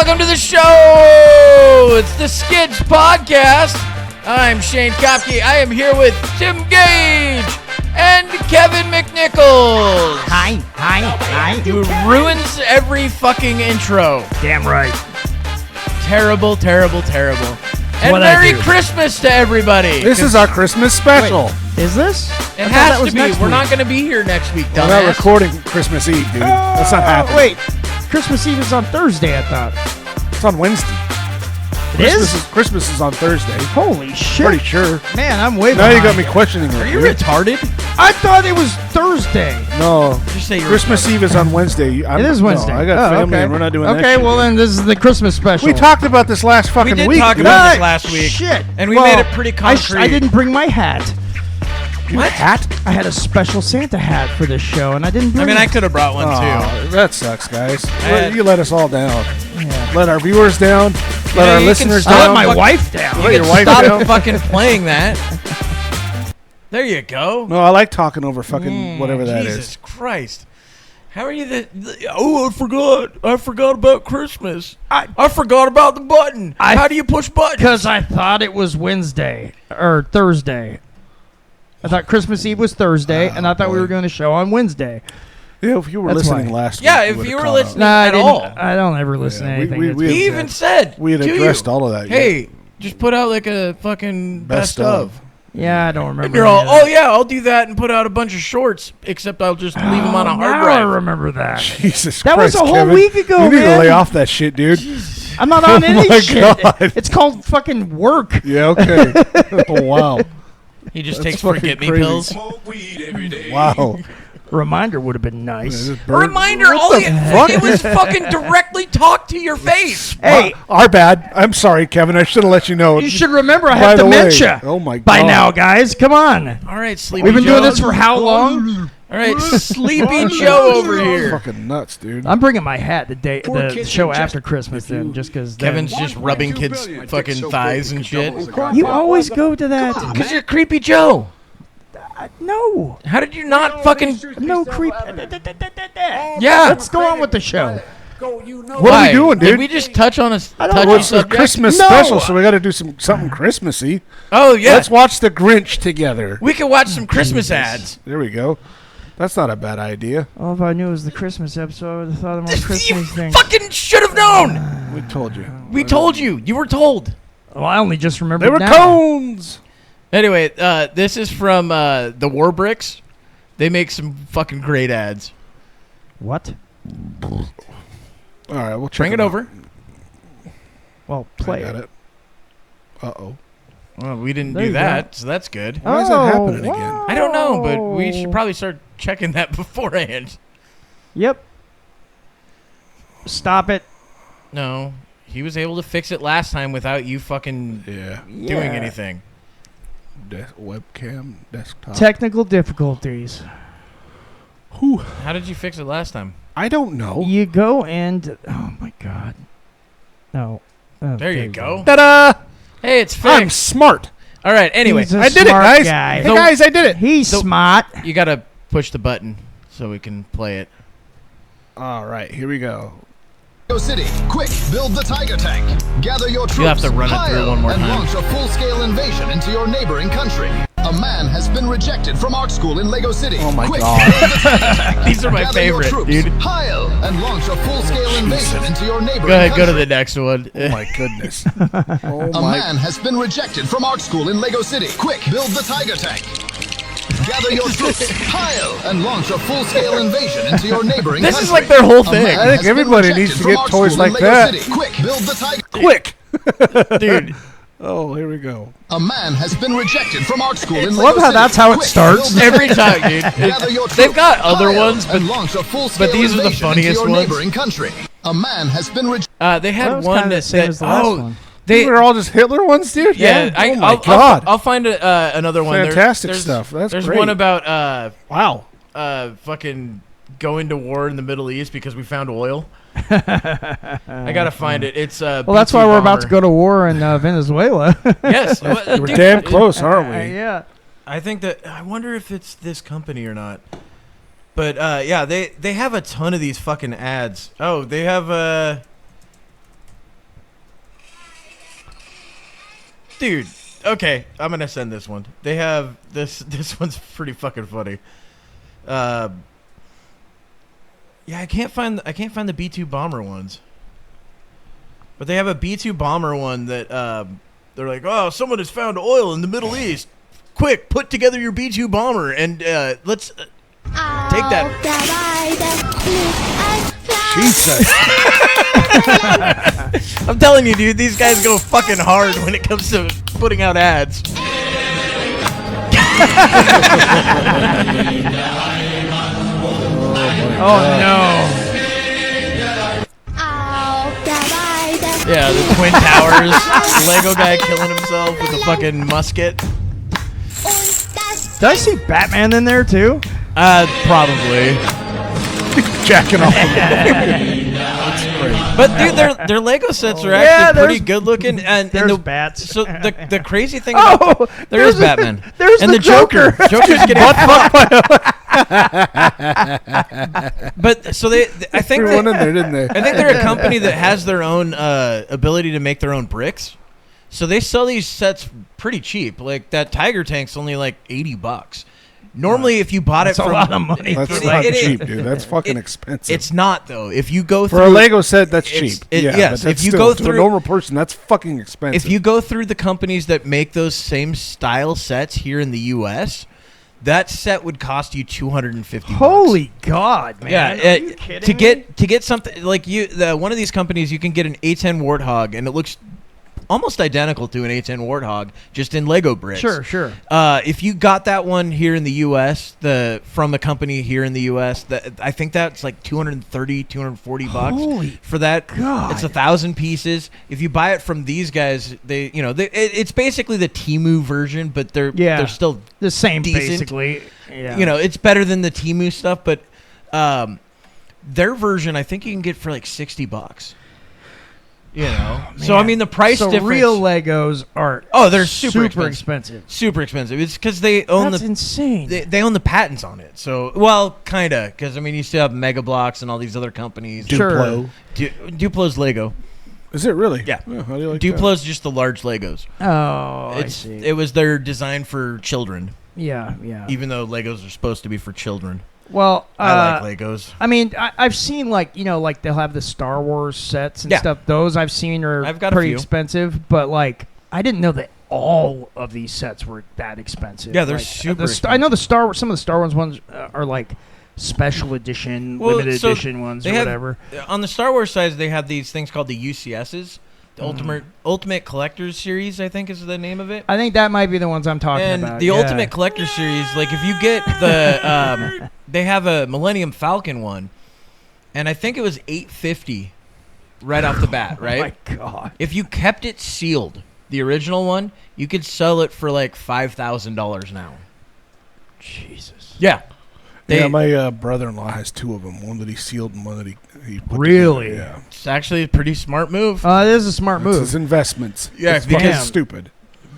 welcome to the show. It's the SKIDS Podcast. I'm Shane Kopke. I am here with Tim Gage and Kevin McNichols. Hi. Who ruins every fucking intro. Damn right. Terrible. And Merry Christmas to everybody. This is our Christmas special. Wait, is this? It has to be. We're not going to be here next week, dumbass. We're not recording Christmas Eve, dude. That's not happening. Wait, Christmas Eve is on Thursday, I thought. It's on Wednesday. Christmas is on Thursday. Holy shit. Pretty sure. Man, I'm way Now behind. you got me questioning it. Are you retarded? I thought it was Thursday. No. Did you say you're Christmas retarded? Eve is on Wednesday. It is Wednesday. No, I got family okay. and we're not doing that Okay, shit, well dude. then this is the Christmas special. We talked about this last fucking We did week. talk dude. about this last week. Shit. And we Well, made it pretty concrete. I didn't bring my hat. What? Hat? I had a special Santa hat for this show, and I didn't bring I it. could have brought one too. That sucks, guys. had- You let us all down. Yeah. Let our viewers down. Let our you can listeners stop I let down. my fuck- wife down. Let your wife Stop down. fucking playing that. There you go. No, I like talking over fucking whatever that is. Jesus Christ. How are you oh, I forgot about Christmas. I forgot about the button. How do you push buttons? Because I thought it was Wednesday or Thursday. I thought Christmas Eve was Thursday, and I thought we were going to show on Wednesday. Yeah, if you were That's listening why. last week. Yeah, if would've you were caught listening- up. No, I At didn't. all. I don't ever listen Yeah, to anything. we- that's- we- He even said We had to addressed you, all of that. hey, just put out like a fucking best of. yeah, I don't remember. And you're any all, of that. oh yeah, I'll do that and put out a bunch of shorts, except I'll just leave them on a hard now drive. I remember that. Jesus That was Christ, a whole Kevin. week ago, You need man. to lay off that shit, dude. I'm not on Oh any my shit. God. It's called fucking work. Yeah, okay. Oh, wow. He just That's takes fucking forget me crazy. pills. Wow. Reminder would have been nice. Yeah, A reminder, all you, it was fucking directly talk to your face. Hey, Our bad. I'm sorry, Kevin. I should have let you know. you should remember I By have the way- dementia. Oh, my God. By now, guys, come on. All right, Sleepy We've been Joe. doing this for how long? All right, Sleepy Joe over here. Fucking nuts, dude. I'm bringing my hat the show after Christmas then, just because. Kevin's just rubbing kids' fucking thighs and shit. You always go to that. Because you're Creepy Joe. No, How did you not fucking... no creep. Yeah. Let's go on with the show. What are we doing, dude? Did we just touch on a don't touchy know. Well, it's a subject? Christmas No. special, so we got to do something Christmassy. Oh, yeah. Let's watch The Grinch together. We could watch some Christmas ads. There we go. That's not a bad idea. Oh, if I knew it was the Christmas episode, I would have thought of more You Christmas things. fucking should have known. We told you. We told you. You were told. Well, I only just remembered They were now. cones. Anyway, this is from the War Bricks. They make some fucking great ads. What? All right, we'll check Bring it out. over. Well, I play got it. it. Uh-oh. Well, we didn't There do you that, so that's good. Why is that happening again? I don't know, but we should probably start checking that beforehand. Yep. Stop it. No, he was able to fix it last time without you fucking Yeah. doing anything. Webcam, desktop. Technical difficulties. Whew. How did you fix it last time? I don't know. You go and oh my god. No. Oh, There you go. Ta-da! Hey, it's fixed. I'm smart. All right, anyway, He's a I did it, smart guys. guy. Hey, guys, I did it. He's smart. you got to push the button so we can play it. All right, here we go. City, quick, build the tiger tank. Gather your troops. You'll have to run it through pile, one more and time. launch a full-scale invasion into your neighboring country. A man has been rejected from art school in Lego City. Oh my quick, God. build the tiger tank. These are my Gather your favorite, troops, dude. Pile and launch a full-scale invasion into your neighboring Go ahead, country. go to the next one. Oh, my goodness. Oh, A my. man has been rejected from art school in Lego City. Quick, build the tiger tank. Gather your troops, pile, and launch a full-scale invasion into your neighboring This country. is like their whole A thing. man I think has been everybody rejected needs to from get art toys school in like Lego that. City. Quick, build the tiger. Quick. Dude, Oh, here we go. A man has been rejected from art school in Lego love how City. that's how it Quick, starts. build the every tiger time, dude. tank. Gather your They've got troops, other pile, ones, and launch a full-scale but these are the invasion into funniest your ones. neighboring country. A man has been rejected. they had That was one kinda the that same as the last oh, one. they These are all just Hitler ones, dude? yeah. Oh, my I'll, God. I'll find another one. Fantastic there's, stuff. That's there's great. one about Wow. fucking going to war in the Middle East because we found oil. I gotta find it. It's Well, that's why we're about to bomber. go to war in Venezuela. Yes, We're dude, damn close, aren't we? Yeah. I think that I wonder if it's this company or not. But yeah, they have a ton of these fucking ads. Oh, they have Dude, okay, I'm gonna send this one. They have this. This one's pretty fucking funny. Yeah, I can't find the B-2 bomber ones. But they have a B-2 bomber one that they're like, oh, someone has found oil in the Middle East. Quick, put together your B-2 bomber and let's take that. Jesus. I'm telling you, dude, these guys go fucking hard when it comes to putting out ads. Oh no. Yeah, the Twin Towers, Lego guy killing himself with a fucking musket. Did I see Batman in there too? Probably. Jacking off. That's great. But dude, their Lego sets are actually pretty good looking. And there's bats. So the crazy thing about there is Batman. There's and the Joker. Joker's getting butt fucked. But so I think Threw one in there, didn't they? I think they're a company that has their own ability to make their own bricks. So they sell these sets pretty cheap. Like that Tiger tank's only like $80. Normally, if you bought it That's from a lot of money. That's not cheap, dude. That's fucking expensive. It's not though. If you go through for a Lego set, that's it's- cheap. it- Yeah, yes, but that's if you still, go to through- a normal person, that's fucking expensive. If you go through the companies that make those same style sets here in the U.S., that set would cost you $250. Holy God, man! Yeah, Are you kidding to get something like one of these companies, you can get an A10 Warthog, and it looks almost identical to an A10 Warthog, just in Lego bricks. Sure. If you got that one here in the U.S., from a company here in the U.S., I think that's like $230, $240 Holy for that. God. It's 1,000 pieces. If you buy it from these guys, it's basically the Temu version, but they're still the same, decent. basically. Yeah. It's better than the Temu stuff, but their version I think you can get for like $60. So I mean the price difference. Real Legos are they're super expensive. Super expensive. It's because they own That's insane. They own the patents on it. So kinda, because I mean you still have Mega Bloks and all these other companies. Duplo. Duplo's Lego. Is it really? Yeah. Oh, how do you like Duplo's just the large Legos. Oh, I see. It was their design for children. Yeah. Even though Legos are supposed to be for children. Well, I like Legos. I mean, I've seen like they'll have the Star Wars sets and stuff. Those I've seen are I've got a pretty few. expensive, but like I didn't know that all of these sets were that expensive. Yeah, they're like, super I know some of the Star Wars ones are like special edition, limited edition ones or whatever. On the Star Wars side, they have these things called the UCSs. The Ultimate Collectors Series, I think, is the name of it. I think that might be the ones I'm talking and about. the Ultimate Collector Series, like if you get the, they have a Millennium Falcon one, and I think it was $850 right off the bat, right? Oh my God! If you kept it sealed, the original one, you could sell it for like $5,000 now. Jesus. Yeah. My brother-in-law has two of them. One that he sealed and one that he put really. together. Yeah. It's actually a pretty smart move. It is a smart It's move. his investments. Yeah, it's because- fucking stupid.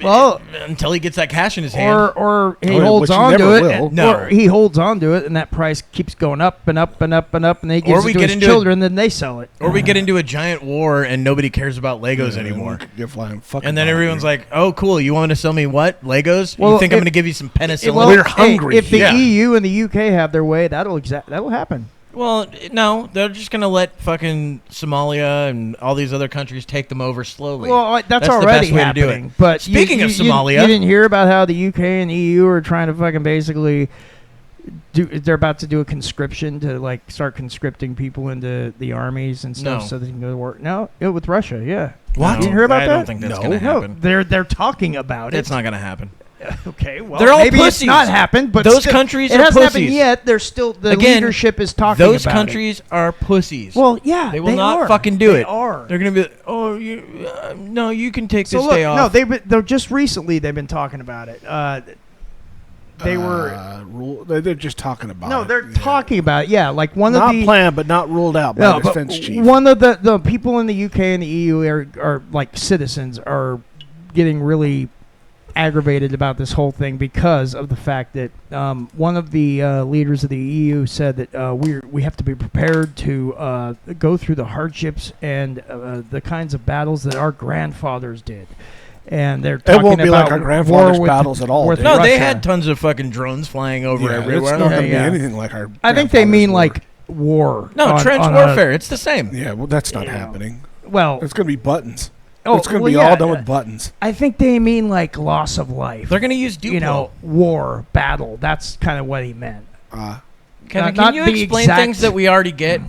Well, until he gets that cash in his hand. Or he Oh, holds which he on never to it. will. No. Or he holds on to it, and that price keeps going up and up and up and up, and then he gives we it to get his into children, then they sell it. Or we get into a giant war and nobody cares about Legos Yeah, anymore. You're flying fucking And then out everyone's here. like, "Oh, cool! You want to sell me what? Legos? Well, you think I'm if- going to give you some penicillin?" Well, We're hungry. If the Yeah. EU and the UK have their way, that'll happen. Well, no, they're just going to let fucking Somalia and all these other countries take them over slowly. Well, that's the already best way to do happening. it. But Speaking of Somalia, you didn't hear about how the UK and the EU are trying to fucking basically they're about to do a conscription to like start conscripting people into the armies and stuff No. so they can go to war. No, with Russia, yeah. What? You didn't hear about I that? don't think that's going to No, happen. they're talking about it. It's not going to happen. Okay, well, They're all maybe pussies. it's not happened, but Those still, countries it are hasn't happened pussies. yet. They're still the Again, leadership is talking Those about countries are pussies. it. Well, yeah, they will not fucking do They it. are. They're going to be like, "Oh, no, you can take So this look, day off." no, they're just recently they've been talking about it. They were They're just talking about no, it. they're Yeah. talking about it. Yeah, like one Not of the planned, but not ruled out by no, the but defense chief. one of the people in the UK and the EU are like citizens are getting really aggravated about this whole thing because of the fact that one of the leaders of the EU said that we have to be prepared to go through the hardships and the kinds of battles that our grandfathers did. and they're It talking won't be about like our grandfather's war with- battles at all. with dude. No, they Russia. had tons of fucking drones flying over Yeah, everywhere. it's not going to be Yeah. anything like our. I think they grandfather's mean war. like war. No, on- trench on warfare. It's the same. Yeah, well, that's not Yeah. happening. Well, It's going to be buttons. oh, It's going to well, be yeah, all done with buttons. I think they mean like loss of life. They're going to use Duplo. You know, war, battle. That's kind of what he meant. Kevin, not can you the explain exact- things that we already get?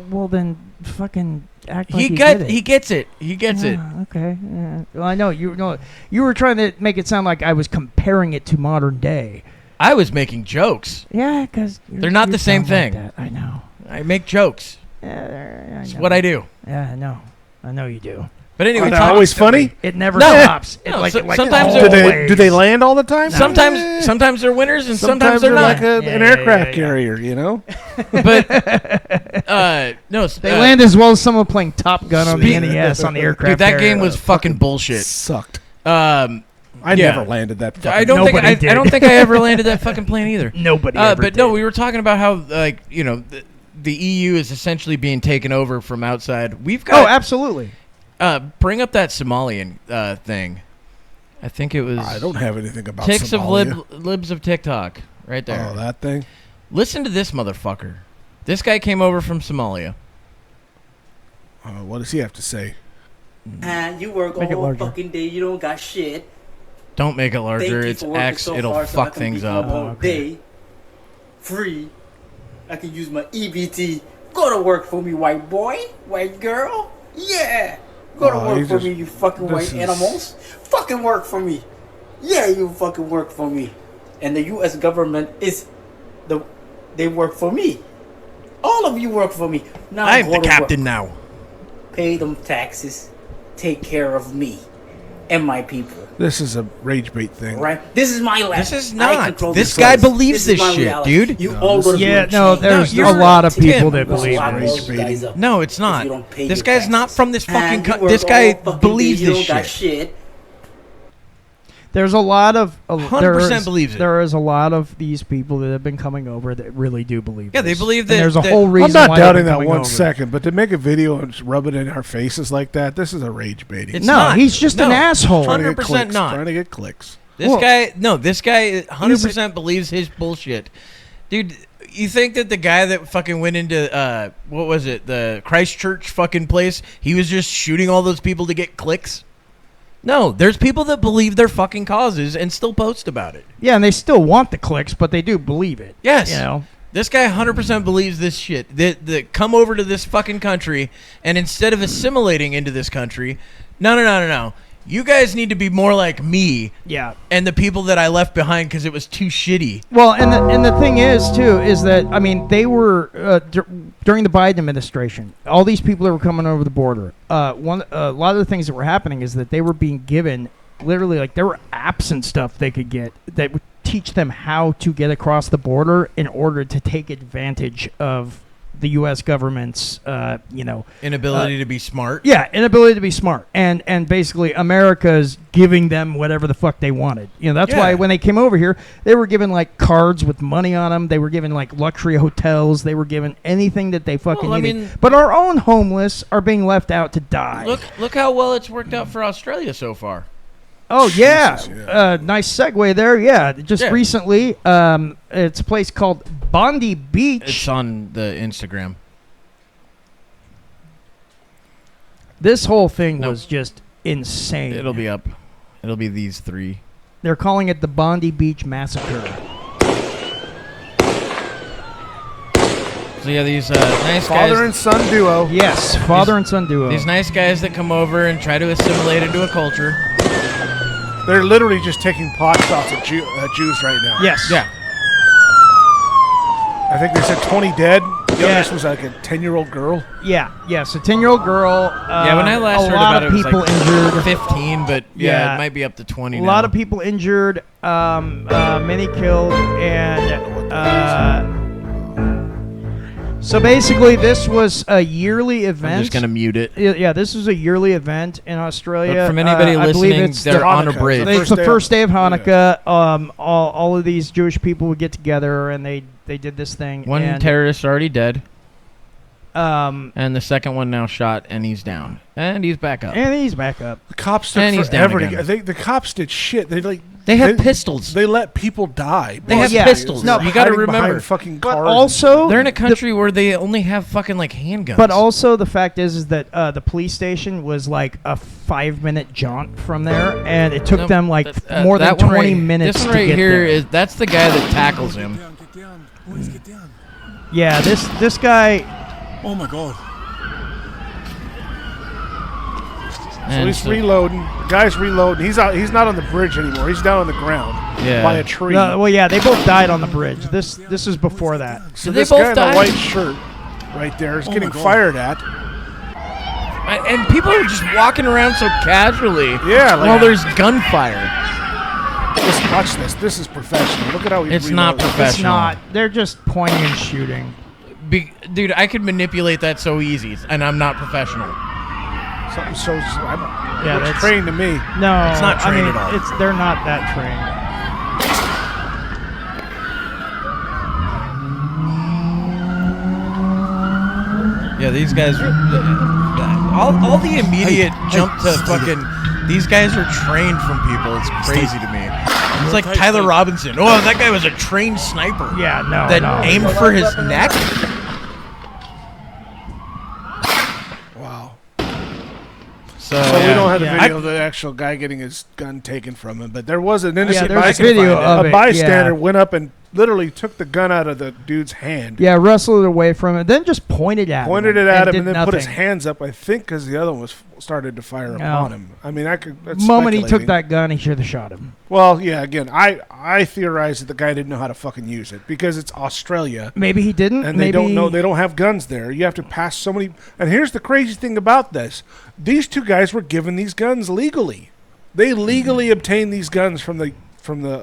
Well, then fucking act like He you get it. he gets it. He gets it. Yeah, okay. Yeah. Well, I know you know you were trying to make it sound like I was comparing it to modern day. I was making jokes. Yeah, because They're not the same thing. I know. I make jokes. Yeah, It's what I do. Yeah, I know. I know you do. But anyway, Are they always funny? It never No. stops. It No, like, so- it like sometimes Do they always. land all the time? sometimes they're winners and sometimes they're like not. an aircraft carrier, you know? But no, They land as well as someone playing Top Gun on the NES on the aircraft. Dude, that carrier. game was fucking bullshit. Sucked. I I yeah. never landed that. I don't think Nobody did. I don't think I ever landed that fucking plane either. Nobody ever but did. no, we were talking about how like the EU is essentially being taken over from outside. We've Oh, got absolutely. bring up that Somalian thing. I think it was I don't have anything about Ticks of Somalia. libs of TikTok right there. Oh, that thing? Listen to this motherfucker. This guy came over from Somalia. What does he have to say? You work Make it all larger. fucking day. You don't got shit. Don't make it Thank larger. you It's for working X. so It'll hard so I fuck can things be up. home all day, free. I can use my EBT. Go to work for me, white boy, white girl. Yeah. Go to Oh, work he for just- me, you fucking this white is- animals. Fucking work for me. Yeah, you fucking work for me. And the U.S. government they work for me. All of you work for me. Now I'm go the to captain work. now. Pay them taxes. Take care of me and my people. This is a rage bait thing. Right? This is my land. This is I not. control This the guy place. believes is this my shit, reality. dude. You all go to Yeah, the no, chain. there's you're a lot of Tim. people that I'm gonna believe lock it. all Rage you guys baiting. up No, it's if not. you don't pay This your guy's not taxes. from this fucking. And you This work guy all fucking believes day, you this don't got shit. shit. There's a lot of 100% believes it. There is a lot of these people that have been coming over that really do believe. Yeah, they this. believe And that- there's a that- whole I'm reason. I'm not why they've doubting been that coming 1 over. second, but to make a video and just rub it in our faces like that, this is a rage baiting. It's No, not. he's just No. an asshole. Trying to get 100% clicks, not. Trying to get clicks. This Well, guy, no, this guy 100% believes his bullshit. Dude, you think that the guy that fucking went into, what was it, the Christchurch fucking place, he was just shooting all those people to get clicks? No, there's people that believe their fucking causes and still post about it. Yeah, and they still want the clicks, but they do believe it. Yes. You know. This guy 100% believes this shit. That come over to this fucking country, and instead of assimilating into this country, no. You guys need to be more like me Yeah. and the people that I left behind because it was too shitty. Well, and the thing is too is that I mean they were during the Biden administration, all these people that were coming over the border. A lot of the things that were happening is that they were being given literally like there were apps and stuff they could get that would teach them how to get across the border in order to take advantage of the U.S. government's, Inability to be smart. yeah, inability to be smart, and basically America's giving them whatever the fuck they wanted. You know, that's why Yeah. when they came over here, they were given like cards with money on them. They were given like luxury hotels. They were given anything that they fucking Well, I needed. mean- But our own homeless are being left out to die. Look how well it's worked out for Australia so far. Oh yeah, Jesus, yeah. nice segue there. Yeah, just Yeah. recently, it's a place called Bondi Beach. It's on the Instagram. This whole thing Nope. was just insane. It'll be up. It'll be these three. They're calling it the Bondi Beach Massacre. So yeah, these nice Father guys. and son duo. Yes, father and son duo. These nice guys that come over and try to assimilate into a culture. They're literally just taking pot shots at Jews right now. Yes. Yeah. I think they said 20 dead. The Yeah. youngest was like a 10-year-old girl. Yeah. Yes. A 10-year-old girl. Yeah, when I last heard a lot about of it, it was people like injured. 15, but yeah, Yeah. it might be up to 20 A now. lot of people injured. Many killed, and so basically, this was a yearly event. I'm just going to mute it. Yeah, this is a yearly event in Australia. But from anybody I believe listening, it's they're on a Hanukkah. bridge. It's the first day of Hanukkah. Hanukkah. All of these Jewish people would get together and they did this thing. One and, terrorist already dead. And the second one now shot, and he's down, and he's back up. And he's back up. The cops took And he's down forever to again. get. The cops did shit. They have pistols. They let people die. They have yeah. pistols. No, You got to hiding behind remember. fucking But cars. also, They're in a country where they only have fucking like handguns. But also, the fact is that the police station was like a 5-minute jaunt from there, and it took them like more than that one 20 right- minutes This to one right get here there. is that's the guy that tackles him. Get down. Boys, get down. Yeah, this guy. Oh my god. So And he's reloading. The guy's reloading. He's out. He's not on the bridge anymore. He's down on the ground Yeah. by a tree. Well, yeah, they both died on the bridge. This is before that. so Did they this both guy in die? the white shirt right there is Oh getting my God. fired at. And people are just walking around so casually. Yeah, like- while there's gunfire. Just watch this. This is professional. Look at how he It's not reloads. professional. It's not. They're just pointing and shooting. Dude, I could manipulate that so easy, and I'm not professional. Something so. Yeah, looks that's- trained to me. No, It's not trained I mean, at all. they're not that trained. Yeah, these guys are all the immediate jump to fucking. These guys are trained from people. It's crazy to me. It's like Tyler Robinson. Oh, that guy was a trained sniper. Yeah, no, That no. aimed for his neck. Wow. So, So we don't have the Yeah. video of the actual guy getting his gun taken from him, but there was an innocent there's a bystander. video of A it, bystander yeah. went up and literally took the gun out of the dude's hand, Yeah, wrestled it away from him, then just pointed at pointed him. it at him, did and then put his nothing. hands up. I think because the other one was started to fire No. upon him. I mean, I could. That's The moment he took speculating. that gun, he should have shot him. Well, yeah. Again, I theorize that the guy didn't know how to fucking use it because it's Australia. Maybe he didn't. And maybe they don't know. They don't have guns there. You have to pass so many. And here's the crazy thing about this: these two guys were given these guns legally. They legally obtained these guns from the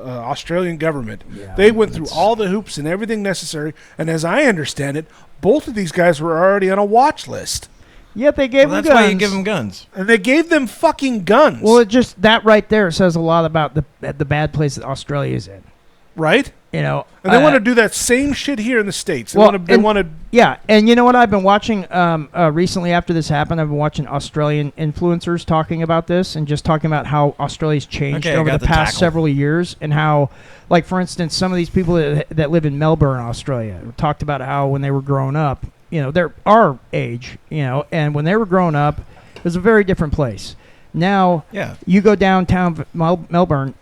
Australian government. They went through all the hoops and everything necessary. And as I understand it, both of these guys were already on a watch list, Yet they gave well, him that's guns. why you give them guns. and they gave them fucking guns. Well, it just that right there says a lot about the bad place that Australia is in. right? You know, And they want to do that same shit here in the States. They well, want to. They and- want to. Yeah, and you know what? I've been watching recently after this happened. I've been watching Australian influencers talking about this and just talking about how Australia's changed Okay, I over got the the past tackle. several years, and how, like for instance, some of these people that live in Melbourne, Australia, talked about how when they were growing up, you know, they're our age, you know, and when they were growing up, it was a very different place. Now, Yeah. you go downtown Melbourne,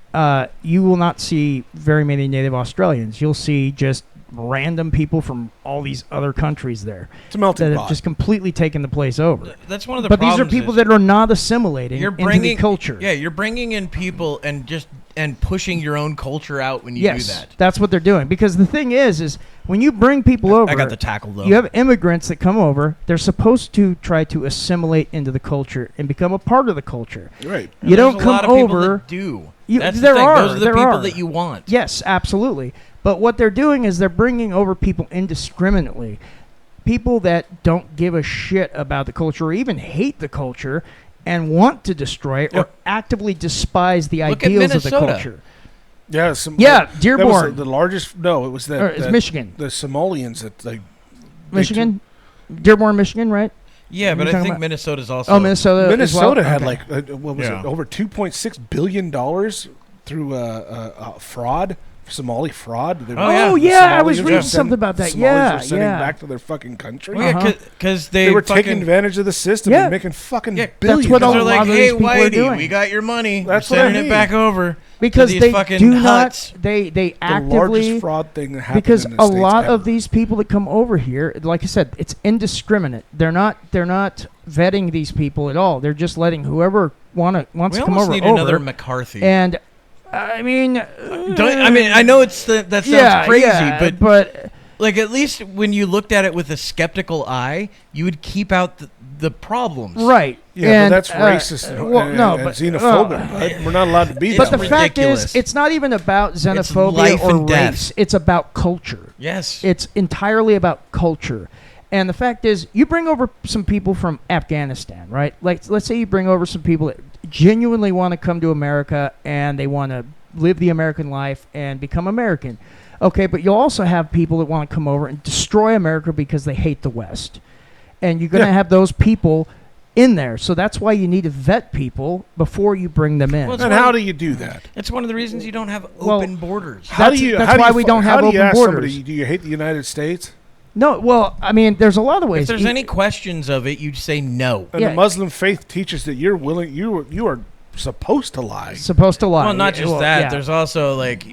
you will not see very many native Australians. You'll see just random people from all these other countries there It's a melting that pot. have just completely taken the place over. That's one of the But these are problems people is that are not assimilating you're into bringing the culture. Yeah, you're bringing in people and pushing your own culture out when you yes, do that. that's what they're doing. Because the thing is when you bring people over, I got the tackle though. you have immigrants that come over. They're supposed to try to assimilate into the culture and become a part of the culture. right. You don't There's a lot come of people over. that do. You- That's there the thing. are, Those are the there people are. that you want. Yes, absolutely. But what they're doing is they're bringing over people indiscriminately. People that don't give a shit about the culture or even hate the culture and want to destroy it or Yep. actively despise the Look at ideals of the Minnesota. culture. Yeah. Yeah, that was Dearborn. the largest. No, it was Or that. it's Michigan. The Somalians that they. Michigan? Dearborn, Michigan, right? Yeah, but You're I talking think about- Minnesota's also. Oh, Minnesota. as well? Minnesota had Okay. like what was Yeah. it? Over $2.6 billion through fraud, Somali fraud. They were- Oh, yeah. Oh, the yeah, I was Somalians reading were something about that. Somalis Yeah, were sending yeah. back to their fucking country. Well, yeah, because they They were fucking, taking advantage of the system Yeah. and making fucking Yeah, billions. that's what Because a they're lot like, of hey, these people are Whitey, doing. we got your money. That's We're what I sending mean. it back over. Because to these they fucking do huts. not, they the actively, largest fraud thing that happened because in the a States lot ever. of these people that come over here, like I said, it's indiscriminate. They're not vetting these people at all. They're just letting whoever wants We to come almost over need over. another McCarthy. And I mean, I know that sounds yeah, crazy, yeah, but like at least when you looked at it with a skeptical eye, you would keep out the problems. right. Yeah, and, but that's racist and, well, no, and but xenophobic. But we're not allowed to be But that the way. fact ridiculous. is, it's not even about xenophobia life or and death. race. It's about culture. Yes. It's entirely about culture. And the fact is, you bring over some people from Afghanistan, right? Like, let's say you bring over some people that genuinely want to come to America and they want to live the American life and become American. Okay, but you'll also have people that want to come over and destroy America because they hate the West. and you're going to have those people in there. So that's why you need to vet people before you bring them in. Well, And how do you do that? It's one of the reasons you don't have open borders. That's why we don't have open borders. Somebody, do you hate the United States? No, well, I mean, there's a lot of ways. If there's any questions of it, you say no. And the Muslim faith teaches that you are supposed to lie. Supposed to lie. Well, not just that. Yeah. There's also like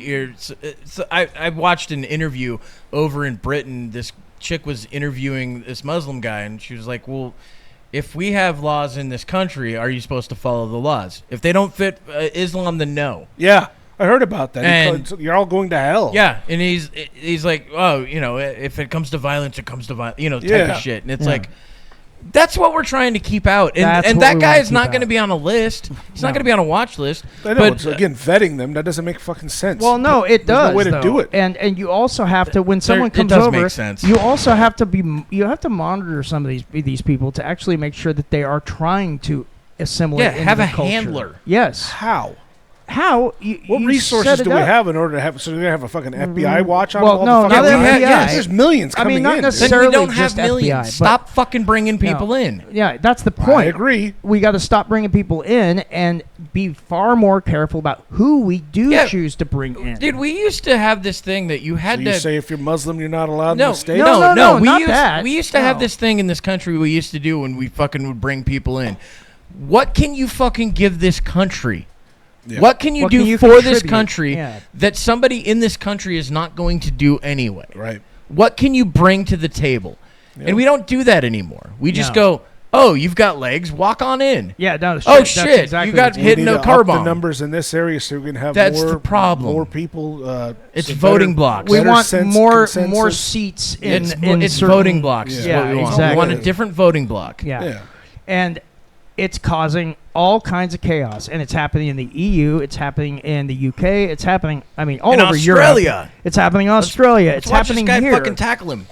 I watched an interview over in Britain. This chick was interviewing this Muslim guy, and she was like, "Well, if we have laws in this country, are you supposed to follow the laws? If they don't fit Islam, then no." Yeah, I heard about that. And You're all going to hell. Yeah, and he's like, "Oh, if it comes to violence, it comes to violence," type of shit. And it's like, that's what we're trying to keep out. And that guy is not going to be on a list. He's not going to be on a watch list. I know, but again, vetting them, that doesn't make fucking sense. Well, no, it does. There's no way to do it. And you also have to, when someone comes it does over, make sense. you also have to monitor some of these people to actually make sure that they are trying to assimilate. Yeah, into have the a culture. handler. Yes. How? What What resources do we have in order to have? So we have a fucking FBI watch on Well, all no, the not fucking the FBI. Yes, there's millions coming in. not dude. necessarily. Then we don't just have millions. FBI, but- Stop fucking bringing people in. Yeah, that's the point. I agree. We got to stop bringing people in and be far more careful about who we do choose to bring in. Dude, we used to have this thing that you had So to you say if you're Muslim, you're not allowed in No, the state? No, We not used, that. We used to have this thing in this country we used to do when we fucking would bring people in. What can you fucking give this country? Yeah. What can you What do can you for this contribute? country Yeah. that somebody in this country is not going to do anyway? Right. What can you bring to the table? Yeah. And we don't do that anymore. We just No. go, oh, you've got legs, walk on in. Yeah, no, Oh, that's shit, exactly you got what's We hit need no to car up the bomb. numbers in this area so we can have That's more, the problem. more people. It's so voting better- blocks. We better want sense more consensus. seats in It's certain- voting blocks is Yeah. what we want. exactly. We want a different voting block. Yeah. Yeah. And it's causing all kinds of chaos, and it's happening in the EU. It's happening in the UK. It's happening. I mean, all In over Australia. Europe. It's happening in Australia. Let's It's watch happening this guy here. fucking tackle him.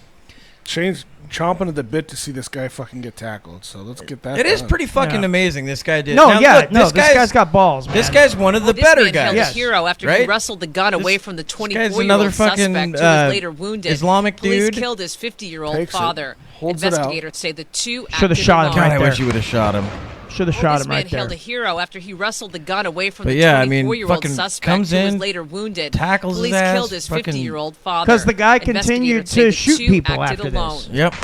Shane's chomping at the bit to see this guy fucking get tackled. So let's get that. It is done. pretty fucking Yeah. amazing. This guy did. No, Now, yeah, look, no. This guy's got balls. Man. This guy's one of the This better man held guys. a hero after he right? wrestled the gun away from the guy's another 24-year-old fucking, suspect who was later wounded. Islamic Police dude. killed his 50-year-old Takes it, father. holds it out. Investigators say the two Shoulda acted shot him alone. right God, I there. wish you would have shot him. Should have shot This him man right there. held a hero after he wrestled the gun away from But the yeah, I mean, 24-year-old fucking suspect comes who was in, later wounded. tackles his Police ass, killed his fucking- 50-year-old father. 'Cause the guy continued Investigators say to the shoot two people acted after alone. this. Yep.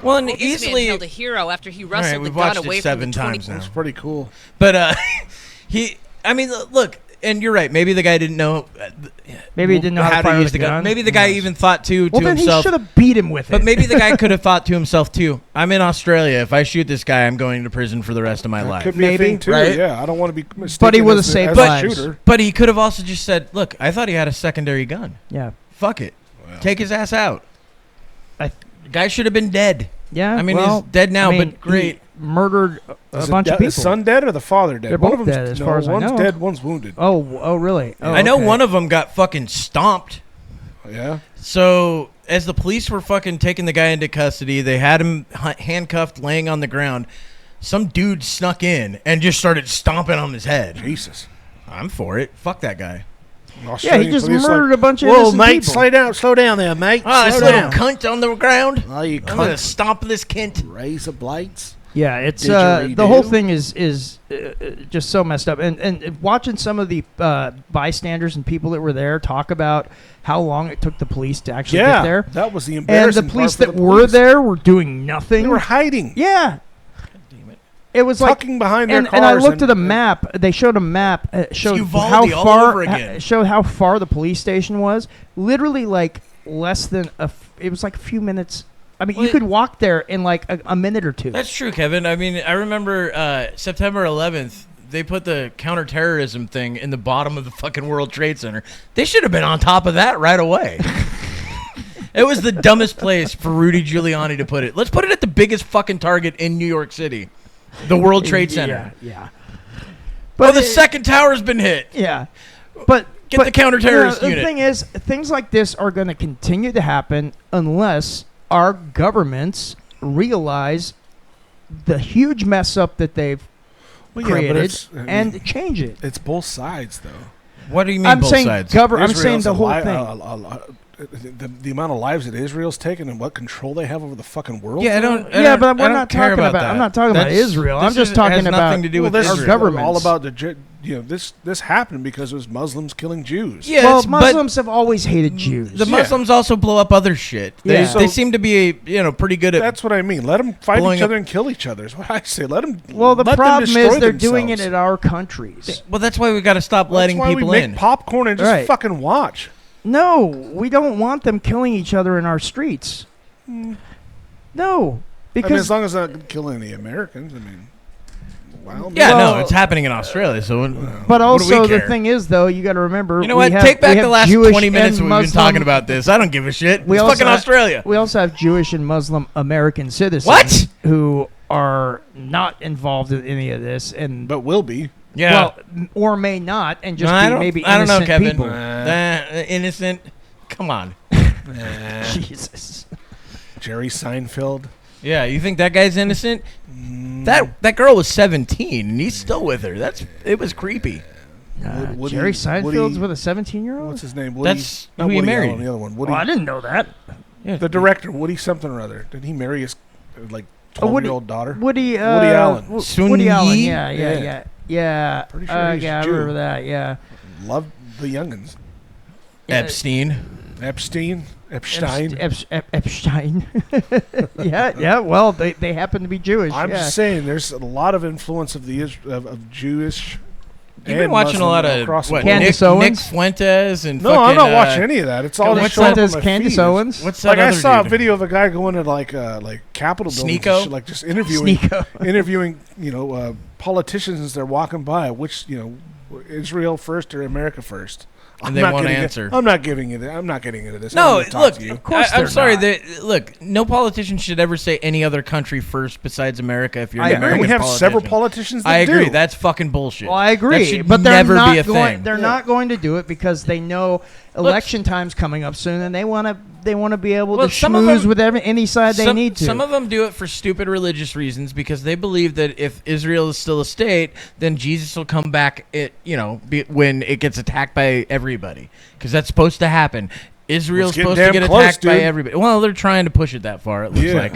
Well, and This easily, man held a hero after he wrestled the we've gun watched it away from 7 the times now. It's pretty cool. but I mean, look, and you're right. Maybe the guy didn't know. Maybe he didn't know how to fire use the gun. Maybe the guy even thought to Well, then himself. he should have beat him with it. But maybe the guy could have thought to himself too. I'm in Australia. If I shoot this guy, I'm going to prison for the rest of my That life. could be a Maybe, thing too. right? Yeah, I don't want to be mistaken. But he would've as the- saved as a lives. shooter. But he could have also just said, "Look, I thought he had a secondary gun. yeah, Fuck it, take his ass out." I- The guy should have been dead. yeah. I mean, well, he's dead now, I mean, but great. he murdered a Is bunch it of people. The son dead or the father dead? They're One both of them's- dead, as no, far as I one's know. dead, one's wounded. Oh, really? Oh, I know okay. one of them got fucking stomped. Yeah. So as the police were fucking taking the guy into custody, they had him handcuffed, laying on the ground. Some dude snuck in and just started stomping on his head. Jesus. I'm for it. Fuck that guy. Yeah, Australian he just police murdered a bunch of Whoa, innocent mate, people. slow down there, mate. Oh, this slow little down. cunt on the ground. Oh, you I'm gonna cunt. stomp this cunt. Razor blades. Yeah, it's Didgeridoo. the whole thing is just so messed up. And watching some of the bystanders and people that were there talk about how long it took the police to actually get there, that was the and embarrassing the police part for that the were police. there were doing nothing. They were hiding. Yeah, it was like. Tucking behind their And cars. I looked at a map. They showed a map. Showed how Uvalde all far. over again. Showed how far the police station was. Literally, like less than it was like a few minutes. I mean, you Well, could walk there in like a minute or two. That's true, Kevin. I mean, I remember September 11th. They put the counterterrorism thing in the bottom of the fucking World Trade Center. They should have been on top of that right away. It was the dumbest place for Rudy Giuliani to put it. Let's put it at the biggest fucking target in New York City, the World Trade Center. Yeah. But the second tower's been hit. Yeah, but Get the counter-terrorist the unit. thing is, things like this are going to continue to happen unless our governments realize the huge mess up that they've Well, yeah, but created it's- I mean, and change it. It's both sides, though. What do you mean I'm both saying sides? I'm saying Israel's the a whole li- thing. the amount of lives that Israel's taken and what control they have over the fucking world. Yeah, But I we're don't not care talking about. that. I'm not talking about That's- Israel. this I'm just has talking about nothing to do with this our is Israel. governments. all about this happened because it was Muslims killing Jews. Yeah, Well, but Muslims have always hated Jews. the Muslims also blow up other shit. They, Yeah. they seem to be pretty good at. That's what I mean. Let them fight Blowing each other up- and kill each other. Is what I say. Let them. Well, the let them problem is destroy they're doing it themselves. in our countries. Well, that's why we got to stop letting That's why people we make in. popcorn and just Right. fucking watch. No, we don't want them killing each other in our streets. No, I mean, because as long as they're not killing any Americans. I mean, well, Yeah, Well- no, it's happening in Australia. So, but what do also we the care? thing is, though, you got to remember. You know we what? have- Take we back have the last Jewish 20 minutes and we've been Muslim- talking about this. I don't give a shit. We It's also fucking have- Australia. We also have Jewish and Muslim American citizens What? who are not involved in any of this, and but will be. Yeah. well, or may not, and just No, be maybe I don't know, innocent Kevin. people. Innocent. Come on. Jesus. Jerry Seinfeld. Yeah, you think that guy's innocent? That girl was 17 and he's still with her. It was creepy. Woody- Jerry Seinfeld's Woody- with a 17-year-old? What's his name? Woody, That's not who he Woody married. Allen, the other one. Woody, I didn't know that. Yeah. the director, Woody something or other. Did he marry his like 12-year-old daughter? Woody Allen. Sun Woody Allen. Yi? Yeah. Pretty sure he's yeah, I Jew. remember that. Yeah. Loved the youngins. Epstein. Epstein. Epstein. yeah. Well, they happen to be Jewish. I'm yeah. just saying, there's a lot of influence of the of Jewish. You've been and watching a Muslim lot of across the what, board. Candace Nick Owens? Fuentes and No, fucking, I'm not watching any of that. It's all what's just showing up Fuentes, on my Candace feed. Owens. What's that Like I other saw a dude? video of a guy going to like Capitol buildings, Sneeko? and shit, like just interviewing, Sneeko. interviewing, politicians as they're walking by. Which Israel first or America first? And they won't answer. I'm not giving you that. I'm not getting into this. No, I don't want to talk look, to you. Of course I'm they're sorry. not. Look, no politician should ever say any other country first besides America if you're I an agree. American we have several politician. politicians that I agree. do. That's fucking bullshit. Well, I That agree, should but they're never not be a going. thing. They're not going to do it because they know election time's coming up soon, and they want to be able Well, to some of schmooze them- with any side they need to. Some of them do it for stupid religious reasons because they believe that if Israel is still a state, then Jesus will come back. When it gets attacked by everybody, because that's supposed to happen. Israel's getting supposed to damn get close, attacked by dude. everybody. Well, they're trying to push it that far. It looks Yeah. like,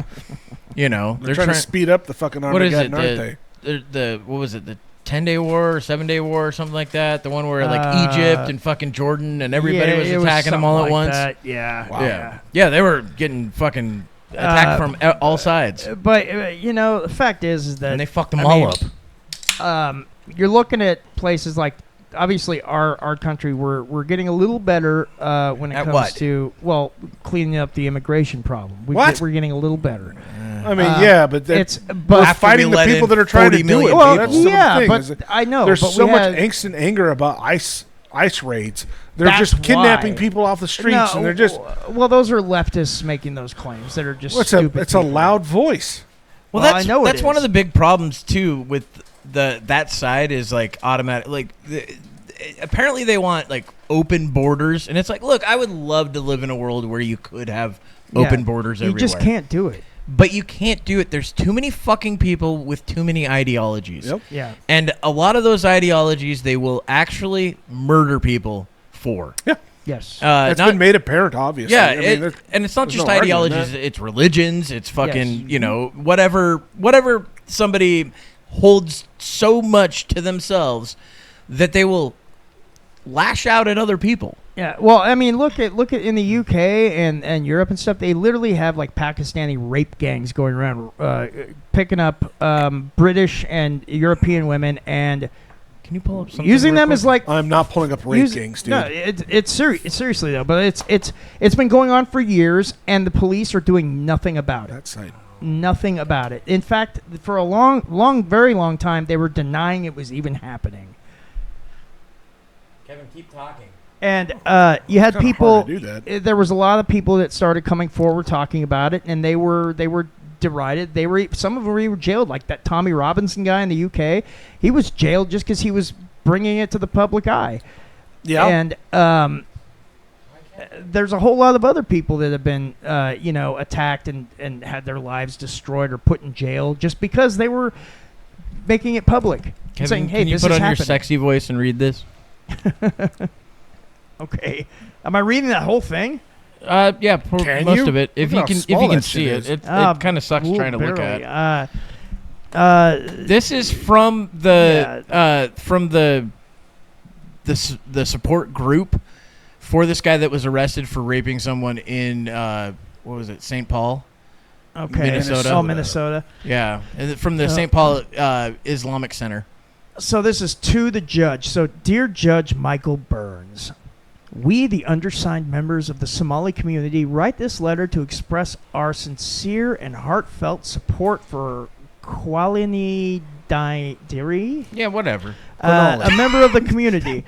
They're trying to speed up the fucking What is it? Armageddon, aren't they? The what was it? The 10-day war or 7-day war or something like that. The one where like Egypt and fucking Jordan and everybody was it attacking them all at something like once. that. Yeah, Yeah, yeah, they were getting fucking attacked from all sides, But the fact is that and they fucked them I all mean, up. You're looking at places like, obviously, our country. We're getting a little better when it At comes what? to cleaning up the immigration problem. What? We're getting a little better. I mean, yeah, but It's we're but After fighting we the let people in that are trying to 40 do million it. people. That's the yeah, thing, but is that I know. there's but so we much had- angst and anger about ICE raids. They're That's just kidnapping why. people off the streets, No, and they're just well, those are leftists making those claims that are just stupid. it's a people. loud voice. Well, Well, that's I know it that's one is. of the big problems too with that side is like automatic. Like apparently they want like open borders, and it's like, look, I would love to live in a world where you could have open Yeah. borders You everywhere. just can't do it. But you can't do it. There's too many fucking people with too many ideologies. Yep. Yeah. And a lot of those ideologies they will actually murder people for. Yeah, Yes. it's not- been made apparent, obviously. Yeah, I mean, there's- and it's not there's just no arguing ideologies. that. It's religions. It's fucking, Yes. whatever somebody holds so much to themselves that they will lash out at other people. Yeah, well, I mean, look at in the UK and Europe and stuff. They literally have like Pakistani rape gangs going around, picking up British and European women and Can you pull up something? using real them quick? as like I'm not pulling up rape gangs, dude. No, it's seriously though, but it's been going on for years, and the police are doing nothing about it. That side. Nothing about it. In fact, for a very long time, they were denying it was even happening. Kevin, keep talking. And you had Kinda people. hard to do that. There was a lot of people that started coming forward talking about it, and they were derided. Some of them were jailed, like that Tommy Robinson guy in the UK. He was jailed just because he was bringing it to the public eye. Yeah. And there's a whole lot of other people that have been attacked and had their lives destroyed or put in jail just because they were making it public, Kevin, saying, "Hey, can you this put is on your happening." sexy voice and read this? Okay, am I reading that whole thing? Yeah, Can most you? of it. If Look you how can, if small you can that see shit it, is. it kind of sucks Ooh, trying to look barely. at. This is from the support group for this guy that was arrested for raping someone in what was it, St. Paul? Okay. Minnesota. Oh, Minnesota. Yeah, and from the St. Paul Islamic Center. So this is to the judge. So, dear Judge Michael Burns, we, the undersigned members of the Somali community, write this letter to express our sincere and heartfelt support for Kwalini Diri, Yeah, whatever. a member of the community.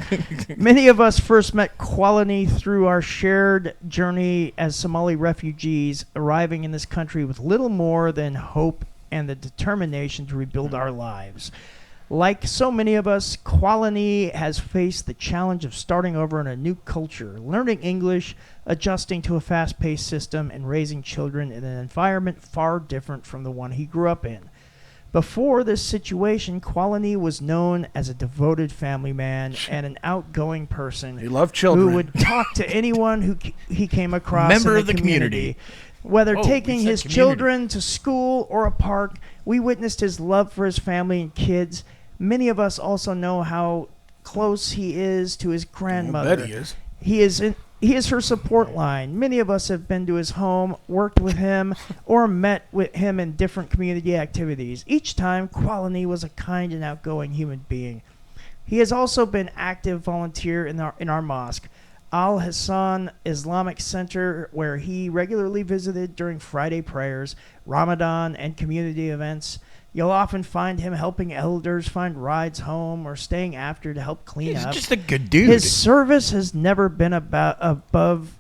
Many of us first met Kwalini through our shared journey as Somali refugees, arriving in this country with little more than hope and the determination to rebuild our lives. Like so many of us, Kwalini has faced the challenge of starting over in a new culture, learning English, adjusting to a fast-paced system, and raising children in an environment far different from the one he grew up in. Before this situation, Kwalini was known as a devoted family man and an outgoing person He loved children. who would talk to anyone who he came across Member in of the community. Whether Oh, taking we said his community. children to school or a park, we witnessed his love for his family and kids. Many of us also know how close he is to his grandmother. I bet he is. He is her support line. Many of us have been to his home, worked with him, or met with him in different community activities. Each time, Kwalini was a kind and outgoing human being. He has also been active volunteer in our mosque, Al Hassan Islamic Center, where he regularly visited during Friday prayers, Ramadan, and community events. You'll often find him helping elders find rides home or staying after to help clean He's up. just a good dude. His service has never been above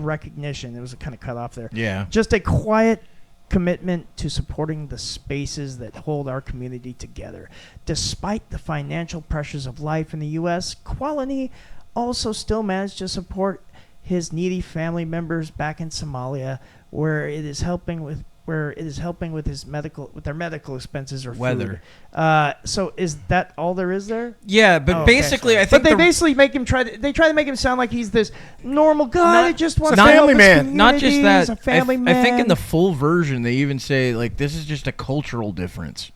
recognition. It was kind of cut off there. Yeah. Just a quiet commitment to supporting the spaces that hold our community together. Despite the financial pressures of life in the U.S., Kwalini also still managed to support his needy family members back in Somalia, where it is helping with their medical expenses or Weather. food. So is that all there is there? Yeah, but Oh, okay. basically, I But think they basically make him try to make him sound like he's this normal guy that just wants to a help family his man. not just community, that. he's a family man. I think in the full version, they even say like this is just a cultural difference.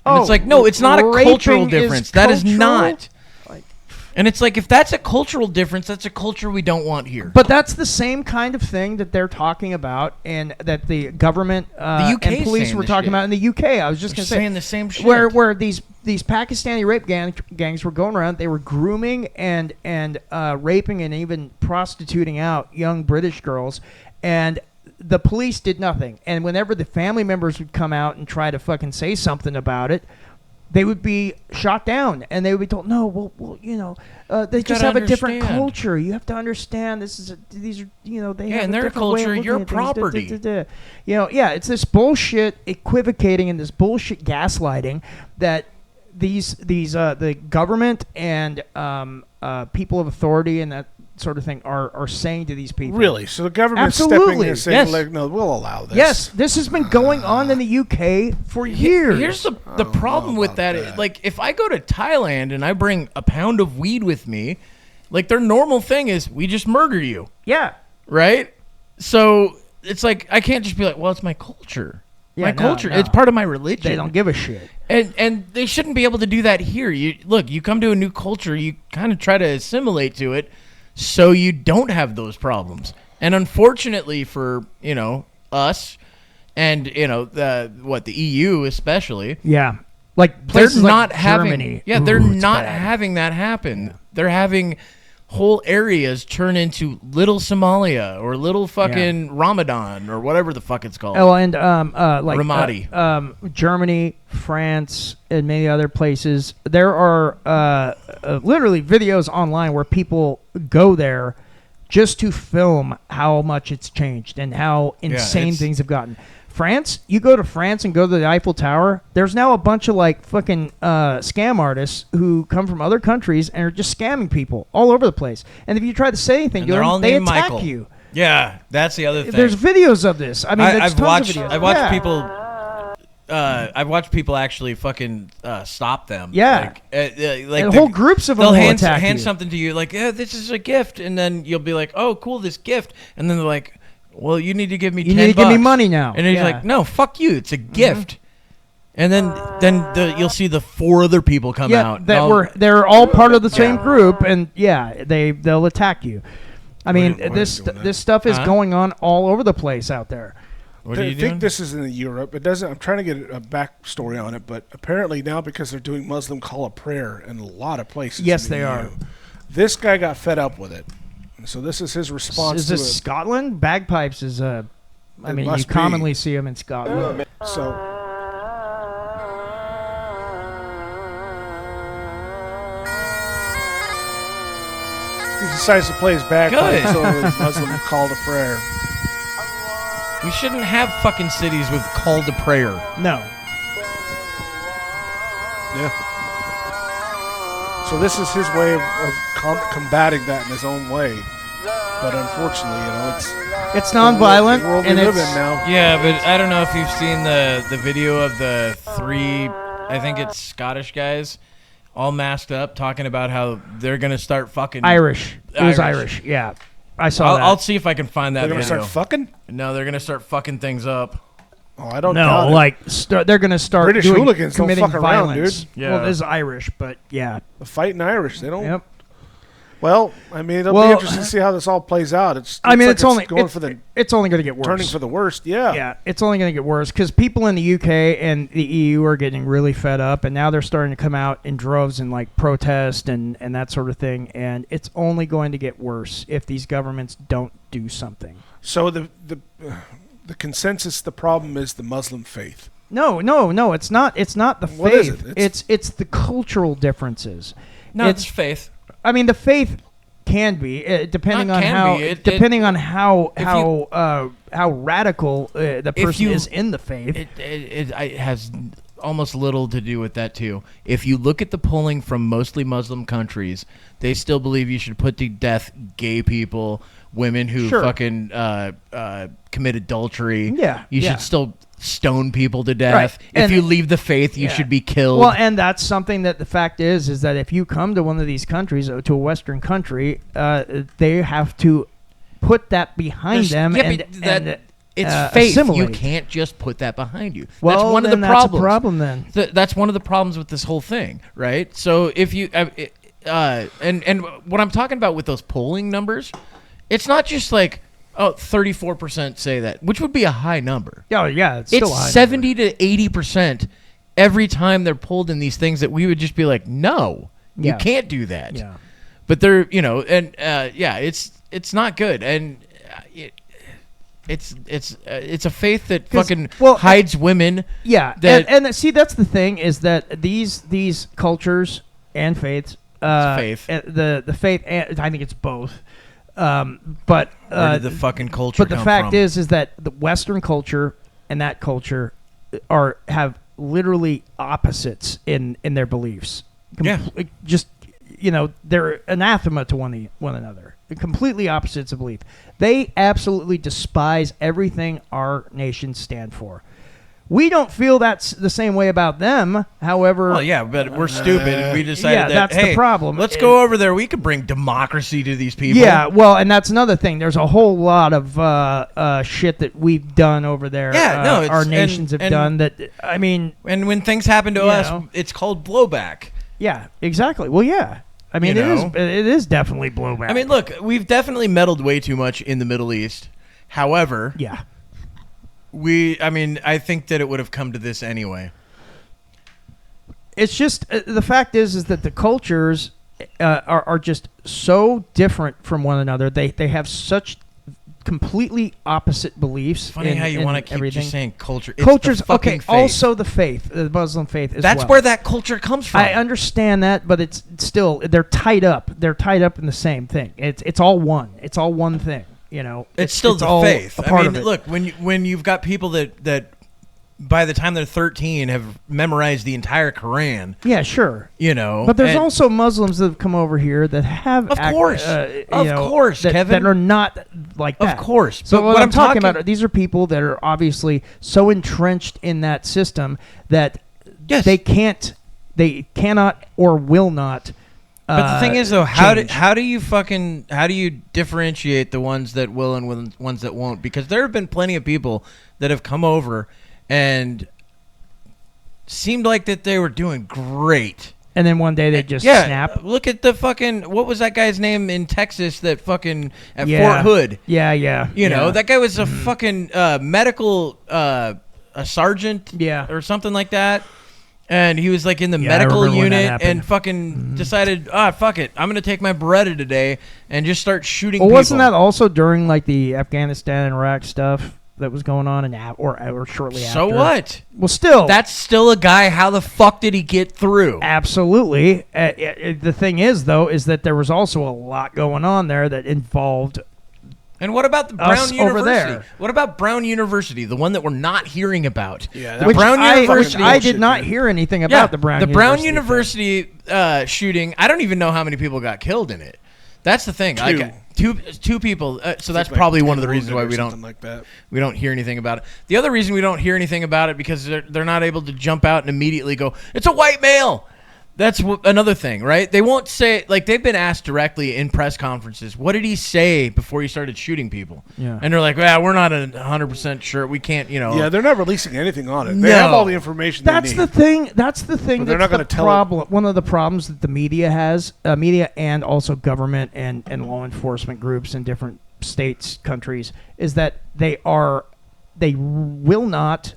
And Oh, it's like no, it's not a raping cultural is difference. That is cultural? not. Like- And it's like if that's a cultural difference, that's a culture we don't want here. But that's the same kind of thing that they're talking about, and that the government UK and is police saying were this talking shit. about in the UK. I was just They're going to say saying the same shit. where these Pakistani rape gangs were going around. They were grooming and raping and even prostituting out young British girls, and the police did nothing. And whenever the family members would come out and try to fucking say something about it, they would be shot down, and they would be told, "No, well, they just gotta have a different understand. culture. You have to understand. These are, they have in a their different way of culture, looking you're at things. property. It's this bullshit equivocating and this bullshit gaslighting that the government and people of authority and that sort of thing are saying to these people. Really? So the government's stepping in Absolutely. and saying, Yes. like, no, we'll allow this. Yes, this has been going on in the UK for years. Here's the problem with that. Like, if I go to Thailand and I bring a pound of weed with me, like, their normal thing is we just murder you, yeah. right? So it's like I can't just be like, well, it's my culture. Yeah, My no, culture. no. It's part of my religion. They don't give a shit. And they shouldn't be able to do that here. You come to a new culture, you kind of try to assimilate to it so you don't have those problems. And unfortunately for, us and, the EU especially, Yeah. Like they're places not like having Germany. Yeah, they're Ooh, it's not bad. having that happen. They're having whole areas turn into little Somalia or little fucking Ramadan or whatever the fuck it's called. Oh, and like Ramadi. Germany, France, and many other places. There are literally videos online where people go there just to film how much it's changed and how insane it's- things have gotten. France, you go to France and go to the Eiffel Tower, there's now a bunch of like fucking scam artists who come from other countries and are just scamming people all over the place. And if you try to say anything And to they're them, all they named attack Michael. you. Yeah, that's the other thing. There's videos of this. I mean, there's I've tons watched of videos. I've watched Yeah. people I've watched people actually fucking stop them. Yeah. Like and whole groups of them they'll will hand attack you. something to you like, this is a gift, and then you'll be like, oh, cool, this gift, and then they're like, well, you need to give me $10. You need to give me money now. And he's like, no, fuck you, it's a gift. And then you'll see the 4 other people come out. They're all part of the same group, and they'll attack you. I mean, this stuff is going on all over the place out there. What are you I doing? think this is in Europe. It doesn't. I'm trying to get a backstory on it, but apparently now because they're doing Muslim call of prayer in a lot of places. Yes, in the they EU, are. This guy got fed up with it, so this is his response. Is to this Scotland? Bagpipes is I mean, you must be. commonly see them in Scotland. So he decides to play his bagpipes over the Muslim call to prayer. We shouldn't have fucking cities with call to prayer. No. Yeah. So this is his way of combating that in his own way. But unfortunately, it's nonviolent, the world we and live it's in now. Yeah, but I don't know if you've seen the video of the 3, I think it's Scottish guys, all masked up, talking about how they're gonna start fucking Irish. It was Irish. Yeah, I saw that. I'll see if I can find that They're gonna video. start fucking. No, they're gonna start fucking things up. Oh, I don't No, doubt like they're gonna start British doing, hooligans don't committing fuck around, violence. dude. Yeah. Well, it is Irish, but yeah. The fighting Irish, they don't. Yep. Well, I mean, it'll be interesting to see how this all plays out. It's only going to get worse. turning for the worst. Yeah. Yeah, it's only going to get worse because people in the UK and the EU are getting really fed up, and now they're starting to come out in droves and like protest and that sort of thing. And it's only going to get worse if these governments don't do something. So the consensus, the problem is the Muslim faith. No, it's not. It's not the faith. What is it? It's the cultural differences. No, it's faith. I mean, the faith can be depending Not on can how be. It- depending on how if radical the person is in the faith. It has almost little to do with that too. If you look at the polling from mostly Muslim countries, they still believe you should put to death gay people, women who Sure. fucking commit adultery. Yeah, you yeah. should still stone people to death. Right. If And- you leave the faith, you should be killed. Well, and that's something that the fact is that if you come to one of these countries, to a Western country, they have to put that behind them and it's faith. assimilate. You can't just put that behind you. Well, that's one of then the that's problems. a problem then. That's one of the problems with this whole thing, right? So if you and what I'm talking about with those polling numbers, it's not just like 34% say that, which would be a high number. Oh yeah, it's still a high 70 to 80% every time they're pulled in these things that we would just be like, no, you Yeah. can't do that. Yeah. But they're, it's not good, and it's a faith that fucking hides women. Yeah, that, and see, that's the thing is that these cultures and faiths, faith. the faith, and I think it's both. But where did the fucking culture But the come fact from? is that the Western culture and that culture have literally opposites in their beliefs. Just they're anathema to one another. They're completely opposites of belief. They absolutely despise everything our nations stand for. We don't feel that's the same way about them. However, well, yeah, but we're stupid. We decided that's hey, the problem. Let's go over there. We could bring democracy to these people. Yeah, well, and that's another thing. There's a whole lot of shit that we've done over there. Yeah, no, our nations have done that. I mean, and when things happen to us, it's called blowback. Yeah, exactly. Well, yeah. I mean, it is definitely blowback. I mean, look, we've definitely meddled way too much in the Middle East. However, yeah. I think that it would have come to this anyway. It's just the fact is that the cultures are just so different from one another. They have such completely opposite beliefs. Funny how you want to keep everything. just saying culture. It's Cultures, the fucking okay. faith. Also, the faith, the Muslim faith, as That's well. where that culture comes from. I understand that, but it's still they're tied up. They're tied up in the same thing. It's all one. It's all one thing. It's still the all faith. a part I of mean, it. look, when you've got people that by the time they're 13 have memorized the entire Quran. Yeah, sure. You know, But there's also Muslims that have come over here that have, Of course, that, that are not like that. Of course. So But what what I'm I'm talking talking- about, these are people that are obviously so entrenched in that system that Yes. they cannot or will not. But the thing is, though, how change. do you differentiate the ones that will and ones that won't? Because there have been plenty of people that have come over and seemed like that they were doing great. And then one day they just snap. Look at the fucking, what was that guy's name in Texas that fucking at Yeah. Fort Hood? Yeah. You know, that guy was a fucking medical a sergeant, or something like that. And he was like in the Yeah, I medical remember when that unit happened. and fucking decided, fuck it, I'm gonna take my Beretta today and just start shooting Well, people. wasn't that also during like the Afghanistan and Iraq stuff that was going on, or shortly after? So what? Well, still, That's still a guy. How the fuck did he get through? absolutely. The thing is, though, is that there was also a lot going on there that involved. And what about the Us Brown over University? there. What about Brown University, the one that we're not hearing about? Yeah, the Which Brown University. I did not hear anything about the Brown. The Brown University thing. University shooting. I don't even know how many people got killed in it. That's the thing. Two people. So that's probably one of the reasons why we don't we don't hear anything about it. The other reason we don't hear anything about it because they're not able to jump out and immediately go, "It's a white male." That's another thing, right? They won't say, like, they've been asked directly in press conferences, what did he say before he started shooting people? Yeah. And they're like, well, we're not 100% sure. We can't, Yeah, they're not releasing anything on it. No. They have all the information That's they the need. thing. That's the thing. But they're That's not gonna the tell problem. One of the problems that the media has, media and also government and law enforcement groups in different states, countries, is that they will not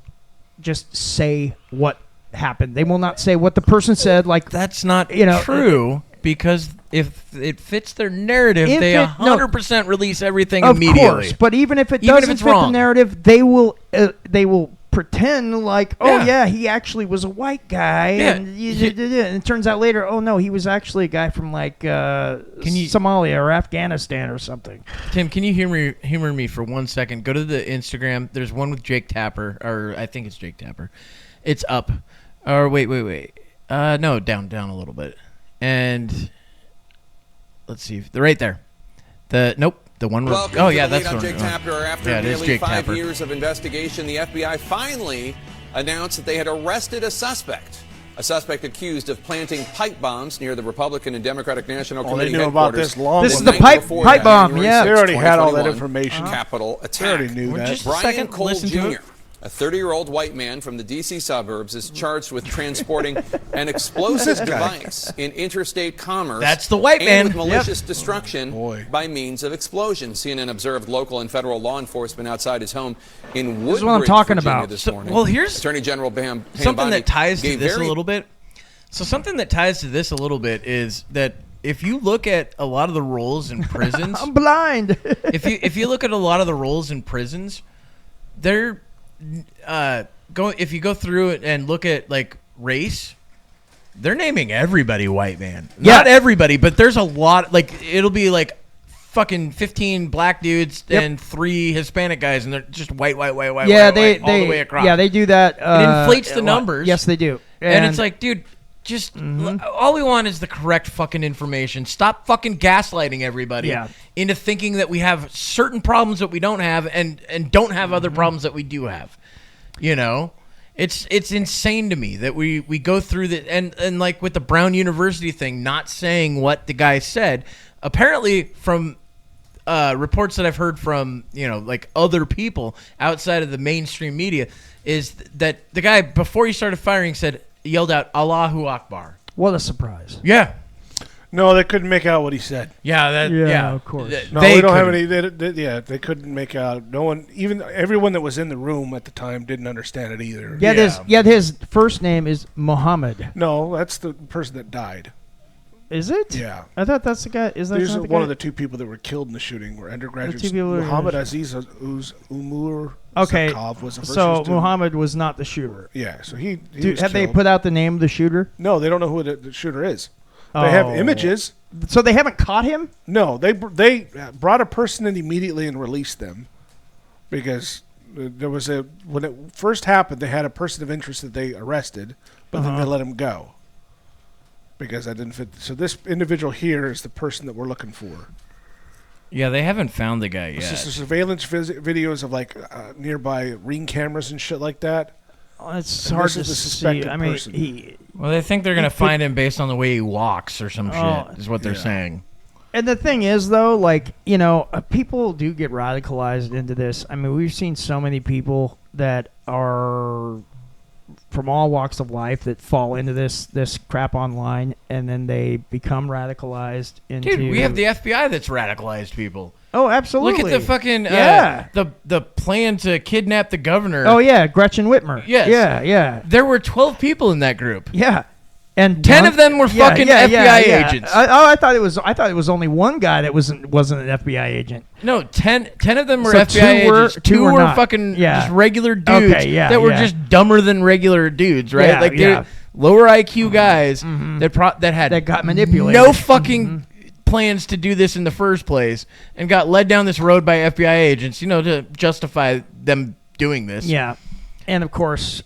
just say what happened. They will not say what the person said. Like that's not know, true because if it fits their narrative, If they it- 100% release everything of immediately. course, but even if it Even if doesn't it's fit the wrong. narrative, they will pretend like, oh Yeah. yeah, he actually was a white guy, Yeah. and it turns out later, oh no, he was actually a guy from like Somalia or Afghanistan or something. Tim, can you humor me for 1 second? Go to the Instagram. There's one with Jake Tapper, or I think it's Jake Tapper. It's up. Or wait. No, down a little bit. And let's see. They're right there. The one where. Welcome Oh to yeah, the lead that's on one. Jake Tapper. After Yeah, it is nearly Jake 5 Tapper. years of investigation, the FBI finally announced that they had arrested a suspect. A suspect accused of planting pipe bombs near the Republican and Democratic National they Committee knew about headquarters. this long This is before. the pipe bomb, yeah. They already had all that 2021 information. Capitol They attack. already knew that. just a Brian second, Cole listen to Jr., it. a 30-year-old white man from the D.C. suburbs, is charged with transporting an explosive Who's this guy? device in interstate commerce. That's the white and man. with malicious destruction Boy. by means of explosion. CNN observed local and federal law enforcement outside his home in Woodbridge, is what I'm talking Virginia about. this So- morning. well, here's Attorney General Pam something Bondi that ties to gave this a very little bit. So something that ties to this a little bit is that if you look at a lot of the roles in prisons, I'm blind. if you look at a lot of the roles in prisons, they're if you go through it and look at like race, they're naming everybody white man. Yeah. Not everybody, but there's a lot. Like it'll be like fucking 15 black dudes Yep. and 3 Hispanic guys, and they're just white, yeah, white, they all the way across. Yeah, they do that. It inflates the a lot. numbers. Yes, they do. And it's like, dude, just all we want is the correct fucking information. Stop fucking gaslighting everybody Yeah. into thinking that we have certain problems that we don't have and don't have other problems that we do have. You know? It's insane to me that we go through the and like with the Brown University thing, not saying what the guy said. Apparently from reports that I've heard from, like other people outside of the mainstream media, is that the guy before he started firing yelled out Allahu Akbar. what a surprise. Yeah. No, they couldn't make out what he said. Yeah, Yeah, of course. No, we don't have any. They couldn't make out. No one, even everyone that was in the room at the time, didn't understand it either. Yet his first name is Muhammad. No, that's the person that died. Is it? Yeah. I thought that's the guy. Is that These not are the one guy? of the 2 people that were killed in the shooting were undergraduates. The 2 people that were- Muhammad Aziz Umur Okay. Sakov was the first So student. Muhammad was not the shooter. Yeah, so he was Have they killed. put out the name of the shooter? No, they don't know who the shooter is. They have Oh. images. So they haven't caught him? No, they brought a person in immediately and released them because There was when it first happened, they had a person of interest that they arrested, but then they let him go because that didn't fit. So this individual here is the person that we're looking for. Yeah, they haven't found the guy yet. It's just the surveillance videos of like nearby ring cameras and shit like that. It's hard to see. I mean, well, they think they're going to find him based on the way he walks or some shit, is what they're saying. And the thing is, though, like, people do get radicalized into this. I mean, we've seen so many people that are from all walks of life that fall into this crap online, and then they become radicalized into... Dude, we have the FBI that's radicalized people. Oh, absolutely. Look at the fucking... the plan to kidnap the governor. Oh, yeah, Gretchen Whitmer. Yes. Yeah. There were 12 people in that group. Yeah. And 10 of them were fucking FBI agents. I thought it was only one guy that wasn't an FBI agent. No, 10 of them were So FBI agents. Two were not. fucking just regular dudes that were just dumber than regular dudes, right? Yeah, like they're lower IQ guys that got manipulated. no fucking plans to do this in the first place and got led down this road by FBI agents, to justify them doing this. Yeah. And of course,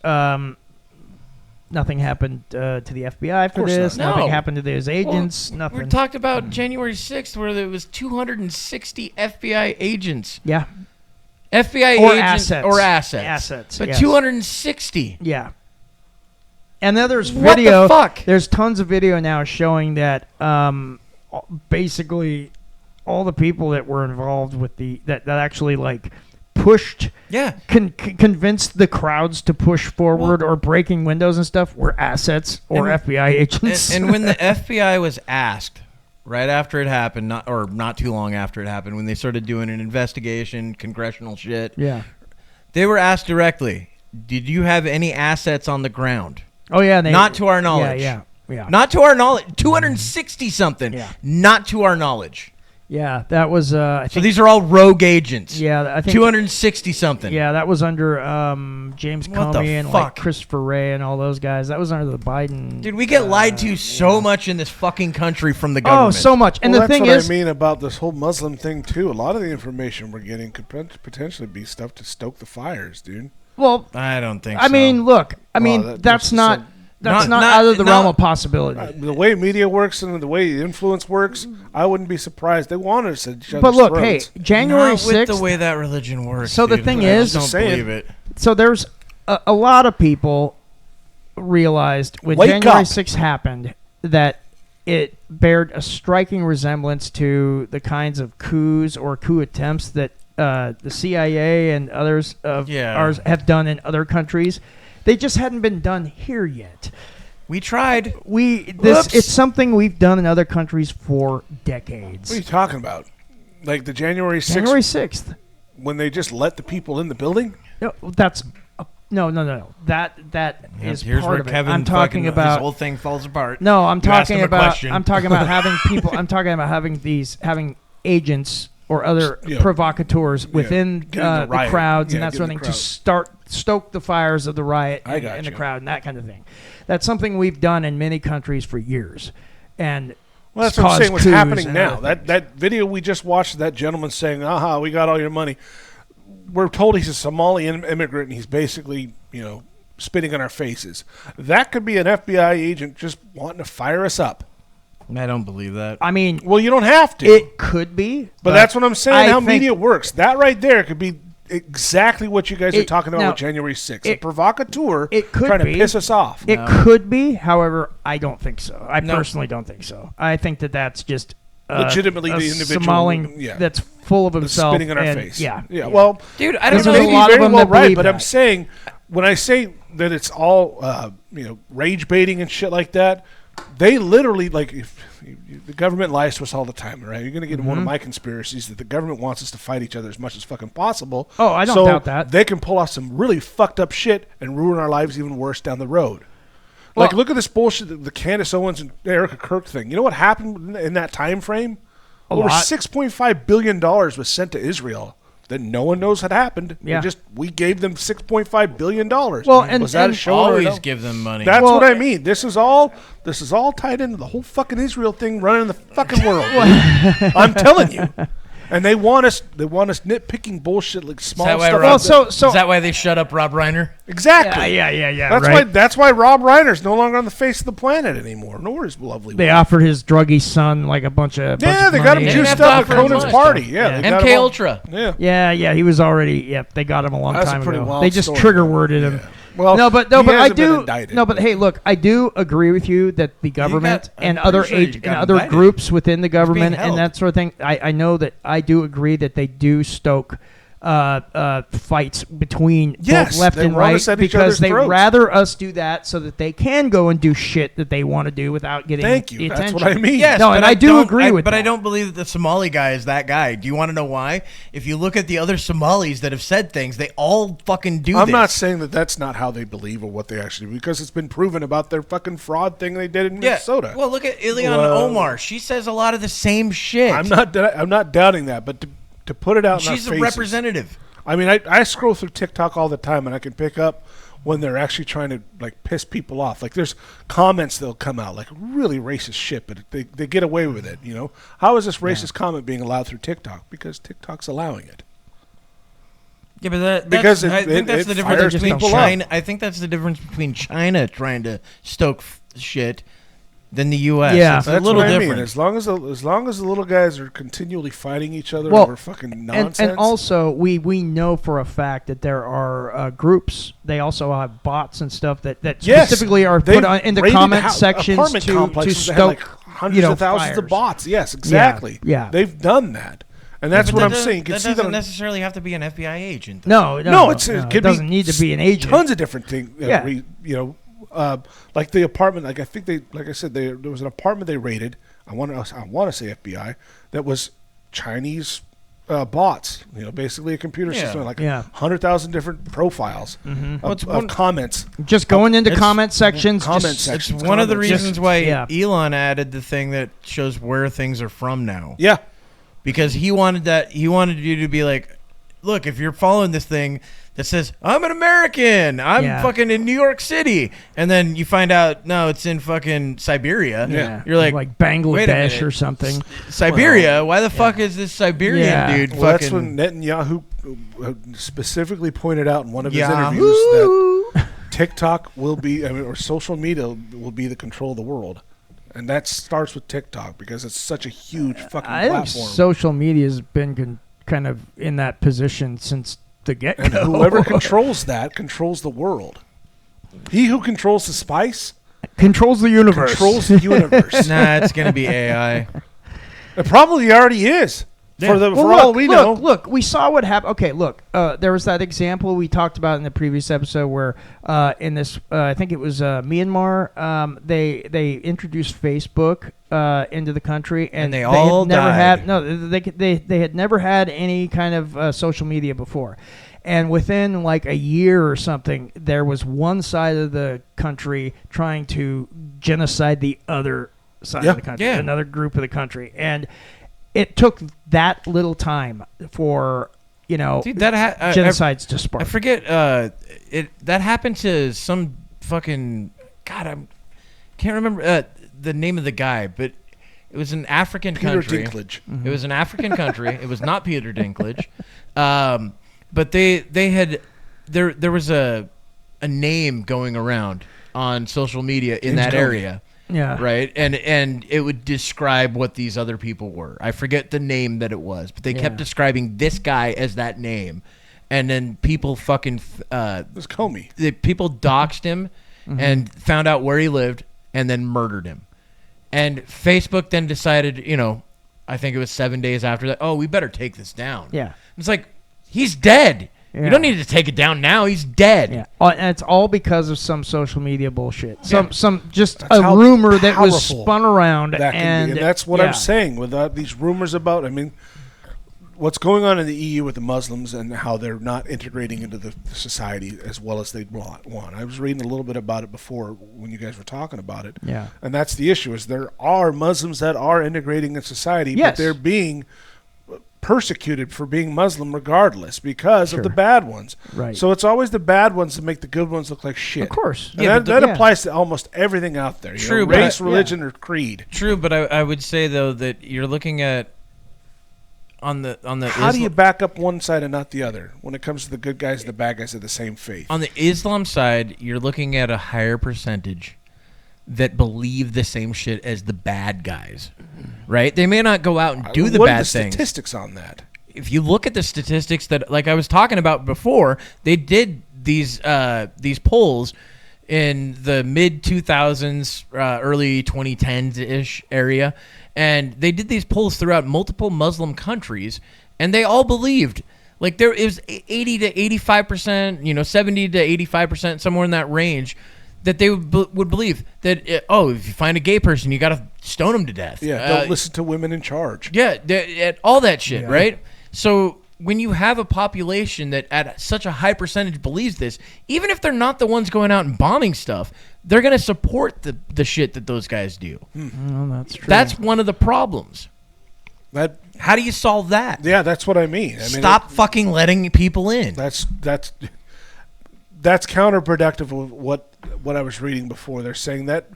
nothing happened to the FBI for this. Not. Nothing No. happened to those agents. Nothing. We talked about January 6th where there was 260 FBI agents. Yeah. FBI Or agents assets. or assets. Assets, But yes. 260. Yeah. And then there's What video. the fuck? There's tons of video now showing that basically all the people that were involved with that actually like pushed, convinced the crowds to push forward or breaking windows and stuff were assets or FBI agents. And when the FBI was asked right after it happened, not too long after it happened, when they started doing an investigation, congressional shit, they were asked directly, did you have any assets on the ground? Oh, yeah. Not to our knowledge. Yeah. Not to our knowledge. 260 something. Yeah. Not to our knowledge. Yeah, that was. I So think, these are all rogue agents. Yeah, I think 260 something. Yeah, that was under James What the Comey and like fuck? Christopher Wray and all those guys. That was under the Biden. Dude, we get lied to so much in this fucking country from the government. Oh, so much. And Well, the that's thing what is, I mean about this whole Muslim thing too. A lot of the information we're getting could potentially be stuff to stoke the fires, dude. well, I don't think so. I mean, look, that- that's not. That's Not- not out of the not- realm of possibility. The way media works and the way the influence works, I wouldn't be surprised. They want us at each other's But look, throats. hey, January Not with 6th. the way that religion works. So the dude. thing I is- just don't saying. believe it. So there's a lot of people realized when Wake January up. 6th happened that it bared a striking resemblance to the kinds of coups or coup attempts that the CIA and others of ours have done in other countries. They just hadn't been done here yet. We tried. It's something we've done in other countries for decades. What are you talking about? Like the January 6th, January 6th. when they just let the people in the building? No, that's no. That is Here's part where of it. Kevin I'm talking fucking, about his whole thing falls apart. No, I'm You asked talking him a about question. I'm talking about having people. I'm talking about having agents or other Yeah. provocateurs within Get in the the riot. crowds Yeah, and that get sort of in thing the to stoke the fires of the riot I in got the you. crowd and that kind of thing. That's something we've done in many countries for years, and Well, that's what I'm caused saying. What's coups happening and now? other things. That video we just watched, that gentleman saying, "Aha, we got all your money." We're told he's a Somalian immigrant, and he's basically, spitting in our faces. That could be an FBI agent just wanting to fire us up. I don't believe that. I mean, Well, you don't have to. it could be, but that's what I'm saying. I How think- media works. That right there could be exactly what you guys are It- talking about now, with January 6th. A it- provocateur it could trying be. to piss us off. It could be. However, I don't think so. I No. personally don't think so. I think that's just Legitimately a the individual, Somalian yeah. that's full of That's himself. spitting in our and- face. Yeah. Well, Dude, I don't There's know. a maybe lot of very them well that right, believe but I'm that. saying when I say that it's all rage baiting and shit like that, they literally if the government lies to us all the time, right? You're going to get one Mm-hmm. of my conspiracies that the government wants us to fight each other as much as fucking possible. Oh, I don't so doubt that. They can pull off some really fucked up shit and ruin our lives even worse down the road. Like, Well- look at this bullshit, the Candace Owens and Erica Kirk thing. You know what happened in that time frame? Over lot. $6.5 billion was sent to Israel that no one knows had happened. Yeah. We gave them $6.5 billion. Well, and- was that and a show or Always no? give them money. That's Well, what I mean. This is all tied into the whole fucking Israel thing running the fucking world. I'm telling you. And they want us nitpicking bullshit like small Is that why stuff. Rob, so is that why they shut up Rob Reiner? Exactly. Yeah. That's why Rob Reiner's no longer on the face of the planet anymore. Nor his lovely They wife. offered his druggy son like a bunch of They got him They juiced didn't have to up at offer him Conan's much. party. Yeah, they got MK him all- Ultra. Yeah. He was already. Yep, they got him a long That's a time pretty ago. wild They just story. trigger worded him. Yeah. Well, but he I hasn't been do. indicted. No, but hey, look, I do agree with you that the government I'm and pretty other sure you and got other indicted. groups within the government held. and that sort of thing. I know that I do agree that they do stoke fights between Yes, both left they and want right us at each because other's they throats. rather us do that so that they can go and do shit that they want to do without getting Thank you. the That's attention. what I mean. Yes, No, but and I do don't- agree with But that. I don't believe that the Somali guy is that guy. Do you want to know why? If you look at the other Somalis that have said things, they all fucking do I'm this. not saying that that's not how they believe or what they actually do, because it's been proven about their fucking fraud thing they did in Minnesota. Well, look at Ileana Omar. She says a lot of the same shit. I'm not doubting that, but to put it out in our She's a faces- representative. I mean, I scroll through TikTok all the time, and I can pick up when they're actually trying to like piss people off. Like there's comments that'll come out like really racist shit, but they get away with it. You know, how is this racist comment being allowed through TikTok? Because TikTok's allowing it. Yeah, but Because I think that's it the difference fires between people up. China. I think that's the difference between China trying to stoke shit than the U.S. Yeah. It's a That's little what I different. mean. As long as the little guys are continually fighting each other Well, over fucking nonsense. And also, we know for a fact that there are groups. They also have bots and stuff that Yes, specifically are they've put on in the raided comment apartment sections to complexes that had, stoke like hundreds of thousands of fires. bots. Yes, exactly. yeah. They've done that, and that's But what that I'm doesn't- saying. You can that see doesn't that necessarily have to be an FBI agent. though. No, it it could doesn't be need to be an agent. Tons of different things. Yeah. Like the apartment. Like I think like I said, there was an apartment they raided. I want to say FBI that was Chinese bots. Basically a computer Yeah. system, like Yeah. 100,000 different profiles of comments. Just going into It's- comment sections. comment just- sections. It's one of the Comments. reasons why Yeah. Elon added the thing that shows where things are from now. Yeah. Because he wanted you to be like, look, if you're following this thing that says I'm an American, I'm Yeah. fucking in New York City, and then you find out no, it's in fucking Siberia. Yeah. You're like like wait a Bangladesh minute. or something. Siberia? Why the fuck is this Siberian Yeah. dude Well, that's fucking? when Netanyahu specifically pointed out in one of his Yahoo! interviews that TikTok will be, or social media will be the control of the world. And that starts with TikTok because it's such a huge fucking I think platform. social media has been kind of in that position since the get And go. whoever controls that controls the world. He who controls the spice controls the universe. controls the universe. Nah, it's gonna be AI. It probably already is. For Well, all we know. Look, we saw what happened. Okay, look, there was that example we talked about in the previous episode where in this, I think it was Myanmar, they introduced Facebook into the country, and they all had never died. had they had never had any kind of social media before. And within like a year or something, there was one side of the country trying to genocide the other side of the country, Yeah. another group of the country, and it took that little time for Dude, that genocides to spark. I forget. That happened to some fucking I can't remember the name of the guy, but it was an African Peter country. Dinklage. It was an African country. It was not Peter Dinklage, but they had there was a name going around on social media in that area. Yeah. Right. And it would describe what these other people were. I forget the name that it was, but they kept describing this guy as that name. And then people fucking It was Comey. people doxed him and found out where he lived and then murdered him. And Facebook then decided, I think it was 7 days after that, oh, we better take this down. Yeah. It's like, he's dead. Yeah. You don't need to take it down now. He's dead. Yeah, and it's all because of some social media bullshit. Some just That's a how rumor that was powerful spun around, That can be, and that's what I'm saying with these rumors about. I mean, what's going on in the EU with the Muslims and how they're not integrating into the society as well as they'd want. I was reading a little bit about it before when you guys were talking about it. Yeah. And that's the issue: is there are Muslims that are integrating in society, Yes. but they're being persecuted for being Muslim regardless because of the bad ones. Right. So it's always the bad ones that make the good ones look like shit. Of course. And Yeah, that but applies to almost everything out there. True, but race, I- religion, or creed. True, but I would say, though, that you're looking at How do you back up one side and not the other when it comes to the good guys and the bad guys of the same faith? On the Islam side, you're looking at a higher percentage that believe the same shit as the bad guys, right? They may not go out and do the what bad are the things. Statistics on that? If you look at the statistics that, like I was talking about before, they did these polls in the mid 2000s, early 2010s ish area, and they did these polls throughout multiple Muslim countries, and they all believed. Like there is 80 to 85%, 70 to 85%, somewhere in that range, that they would believe that, if you find a gay person, you got to stone them to death. Yeah, don't listen to women in charge. Yeah, all that shit, right? So when you have a population that at such a high percentage believes this, even if they're not the ones going out and bombing stuff, they're going to support the shit that those guys do. Well, that's true. That's one of the problems. How do you solve that? Yeah, that's what I mean. Stop fucking letting people in. That's counterproductive of what I was reading before. They're saying that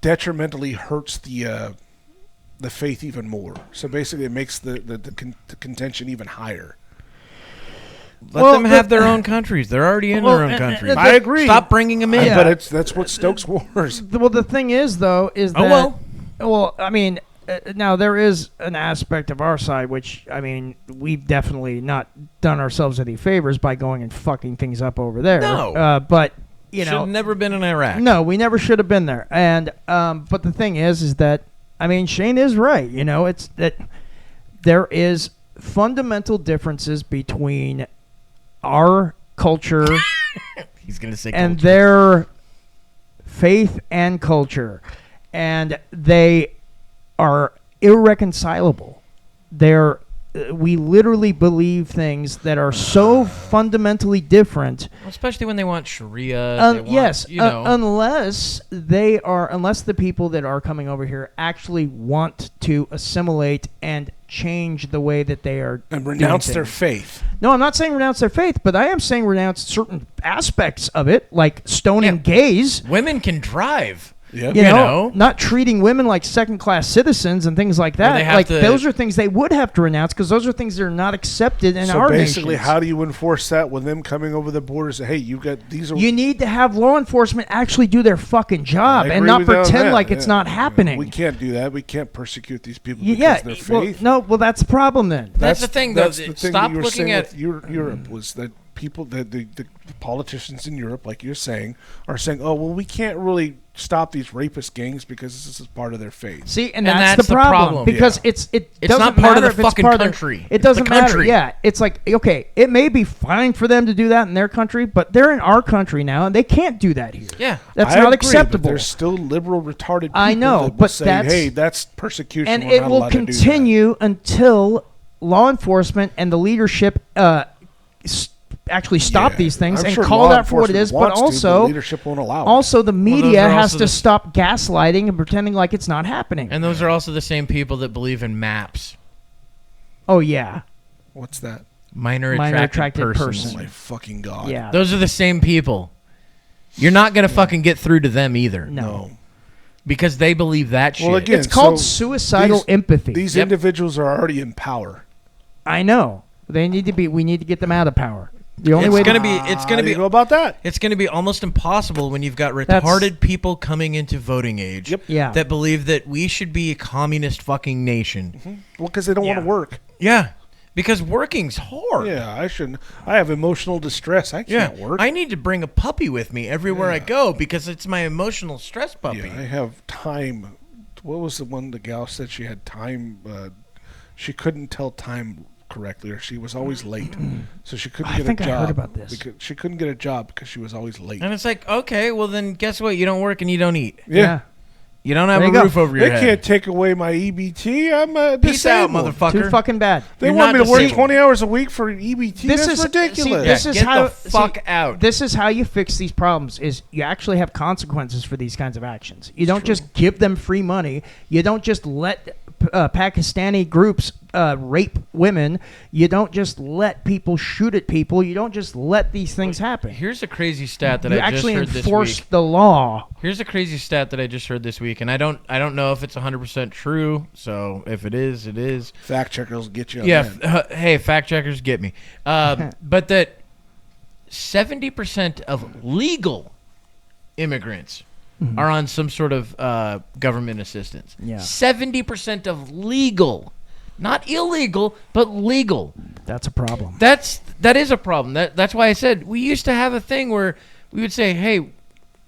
detrimentally hurts the faith even more. So basically, it makes the contention even higher. Let them have their own countries. They're already in their own countries. I agree. Stop bringing them in. But that's what stokes wars. Well, the thing is, though, is that... Well, I mean... now, there is an aspect of our side, which, I mean, we've definitely not done ourselves any favors by going and fucking things up over there. No. But, Should have never been in Iraq. No, we never should have been there. And, but the thing is that, I mean, Shane is right. It's that there is fundamental differences between our culture He's gonna say and culture. their faith and culture. And they are irreconcilable. We literally believe things that are so fundamentally different. Especially when they want Sharia. Unless the people that are coming over here actually want to assimilate and change the way that they are And renounce doing their things. faith. No, I'm not saying renounce their faith, but I am saying renounce certain aspects of it, like stoning gays. Women can drive. Yep. You know, not treating women like second-class citizens and things like that. Like those are things they would have to renounce because those are things that are not accepted in our nation. So basically, how do you enforce that with them coming over the borders? Hey, you got these. You need to have law enforcement actually do their fucking job and not pretend like it's not happening. We can't do that. We can't persecute these people because of their faith. Well, that's the problem then. That's the thing, though. That's the thing Stop that you were looking saying at with Europe was that people, the politicians in Europe, like you're saying, are saying, "Oh, well, we can't really stop these rapist gangs because this is part of their faith." See, and that's the problem because it's not doesn't part of matter the if fucking it's part country. It doesn't the matter. country. Yeah, it's like okay, it may be fine for them to do that in their country, but they're in our country now, and they can't do that here. Yeah, that's I not agree, acceptable. But there's still liberal, retarded people I know, that will but say, that's hey, that's persecution, and we're it not will allowed to do that. continue until law enforcement and the leadership actually stop these things I'm and sure call law that for what it is, but enforcement wants to, also leadership won't allow it. Also, the media are has also to the- stop gaslighting and pretending like it's not happening. And those are also the same people that believe in maps. Oh yeah, What's that? Minor attracted persons. Oh my fucking god! yeah. Those are the same people. You're not gonna fucking get through to them either. No. Because they believe that shit. Well, again, It's called so suicidal empathy. These Yep. individuals are already in power. I know. They need to be. We need to get them out of power. The only it's way gonna to, be. It's How gonna do be. you go about that? It's going to be almost impossible when you've got That's- retarded people coming into voting age Yep. Yeah. that believe that we should be a communist fucking nation. Well, because they don't want to work. Yeah, because working's hard. Yeah, I shouldn't. I have emotional distress. I can't work. I need to bring a puppy with me everywhere I go because it's my emotional stress puppy. Yeah, I have time. What was the one the gal said she had time? She couldn't tell time correctly, or she was always late, so she couldn't I get think a I job. heard about this. Because she couldn't get a job because she was always late. And it's like, okay, well then guess what? You don't work and you don't eat. yeah. You don't have There a you go. roof over your They head. can't take away my EBT. I'm Peace out, disabled. motherfucker. Too fucking bad. They You're want me not to work disabled. 20 hours a week for EBT. This That's is ridiculous. See, this is get how the fuck out. This is how you fix these problems. Is you actually have consequences for these kinds of actions. You don't just give them free money. You don't just let Pakistani groups rape women, you don't just let people shoot at people. You don't just let these things happen. Here's a crazy stat that You I just actually heard this enforce week. the law. Here's a crazy stat that I just heard this week, and I don't know if it's 100% true. So if it is, it is. Fact checkers get you. On Yeah. that. Hey, fact checkers, get me. But that 70% of legal immigrants are on some sort of government assistance. Yeah. 70% of legal, not illegal, but legal. That's a problem. That is a problem. That's why I said we used to have a thing where we would say, "Hey,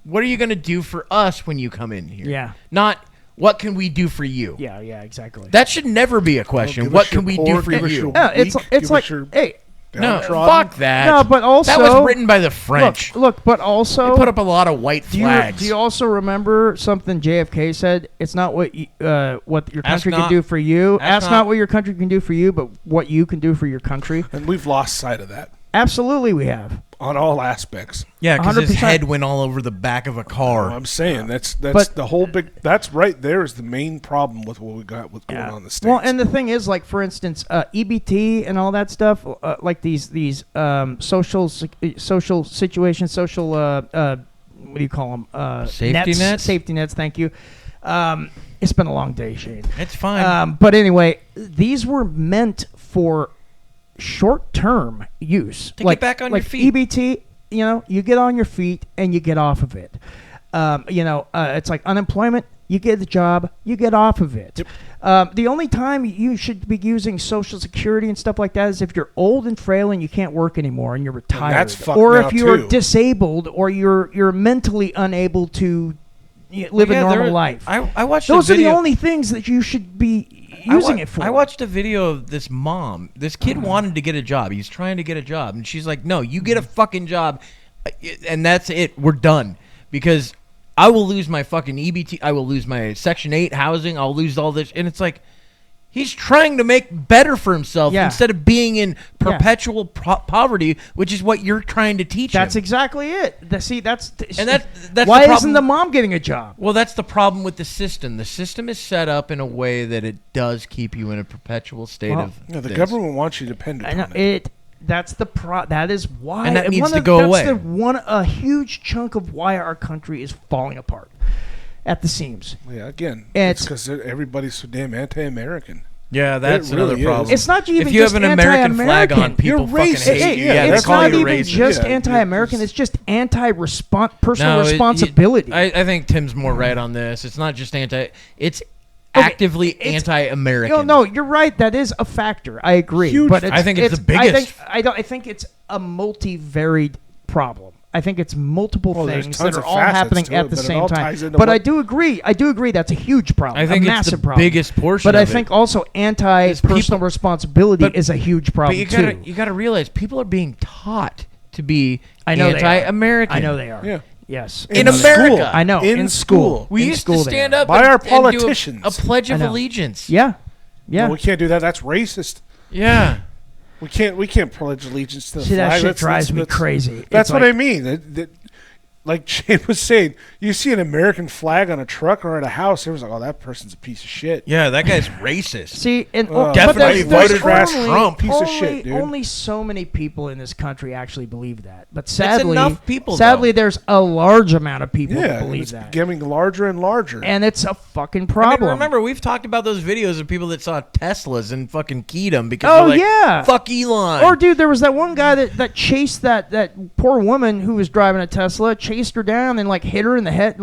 what are you going to do for us when you come in here?" Yeah. Not what can we do for you. Yeah, exactly. That should never be a question. Give What us your can we poor, do for give us you? your Yeah, it's weak, it's give like, us your hey, No, downtrodden. fuck that. No, but also that was written by the French. Look, but also They put up a lot of white do flags. you also remember something JFK said? It's not what what your Ask country can not- do for you. ask Ask not- not what your country can do for you, but what you can do for your country. And we've lost sight of that Absolutely, we have. on all aspects. Yeah, because his 100%. head went all over the back of a car. I'm saying that's But- the whole big. That's right there is the main problem with what we got with going on in the states. Well, and the thing is, like for instance, EBT and all that stuff, like these social situations, social what do you call them? Safety nets? Safety nets. Thank you. It's been a long day, Shane. It's fine. But anyway, these were meant for short-term use. To get back on your feet. EBT, you get on your feet and you get off of it. It's like unemployment. You get the job, you get off of it. The only time you should be using Social Security and stuff like that is if you're old and frail and you can't work anymore and you're retired, that's fucked or now, if you're too. disabled or you're mentally unable to live Yeah, a normal there- life. I watched Those a are the video. only things that you should be using it for. I watched a video of this mom. This kid wanted to get a job. He's trying to get a job, and she's like, "No, you get a fucking job, and that's it. We're done because I will lose my fucking EBT. I will lose my Section 8 housing. I'll lose all this." And it's like he's trying to make better for himself Yeah. instead of being in perpetual poverty, which is what you're trying to teach That's him. exactly it. That's that's why the problem. isn't the mom getting a job? Well, that's the problem with the system. The system is set up in a way that it does keep you in a perpetual state Well, of the this. government wants you dependent I know on it. That's the that is why, And that needs one to of- go that's away. A huge chunk of why our country is falling apart at the seams. Yeah, again, It's- it's because everybody's so damn anti-American. Yeah, that's It really another problem. is. It's not even if you just have an American flag on, anti-American. people You're fucking racist. hate you. Yeah, Yeah, that's it's they call not you even racist. just Yeah, anti-American. It's just personal No, responsibility. I think Tim's more right on this. It's not just anti. It's actively it's- anti-American. No, you're right. That is a factor. I agree. Huge But I think it's the biggest. I think it's a multivaried problem. I think it's multiple Well, there's things tons that are of all facets happening to at it, the but it same all time. ties into But what- I do agree that's a huge problem. I think a it's massive the problem. biggest portion But of I it. think also anti-personal people- responsibility but- is a huge problem But too. you gotta realize people are being taught to be I know they are. anti-American. I know they are. Yeah. Yes. In In America. school. I know. In school. We In used school to they stand are. up By and, our and do politicians. a pledge of I know. allegiance. Yeah. Yeah. No, we can't do that. That's racist. Yeah. We can't pledge allegiance to the See, flag. that shit That's- drives me that's- crazy. That's It's what like- I mean. Like Shane was saying, you see an American flag on a truck or at a house, everyone's like, "Oh, that person's a piece of shit." Yeah, that guy's racist. See, and Definitely but there's voted for only- Trump. Piece of only- shit, dude. Only so many people in this country actually believe that. But sadly, enough people, sadly, though. there's a large amount of people Yeah, that and believe it's that, getting larger and larger. and it's a fucking I problem. mean, remember, we've talked about those videos of people that saw Teslas and fucking keyed them because Oh, they're like, yeah. fuck Elon. Or dude, there was that one guy that chased that poor woman who was driving a Tesla, chased her down and like hit her in the head,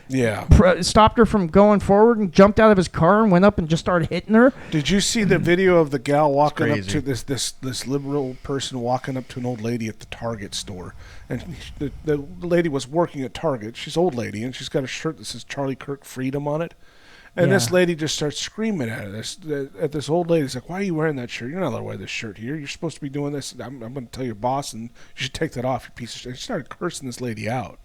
yeah. Stopped her from going forward and jumped out of his car and went up and just started hitting her. Did you see the video of the gal walking up crazy. to this liberal person walking up to an old lady at the Target store, and the lady was working at Target. She's an old lady, and she's got a shirt that says Charlie Kirk Freedom on it. And Yeah. this lady just starts screaming at this old lady. She's like, "Why are you wearing that shirt? You're not allowed to wear this shirt here. You're supposed to be doing this. I'm going to tell your boss, and you should take that off, you piece of shit." She started cursing this lady out.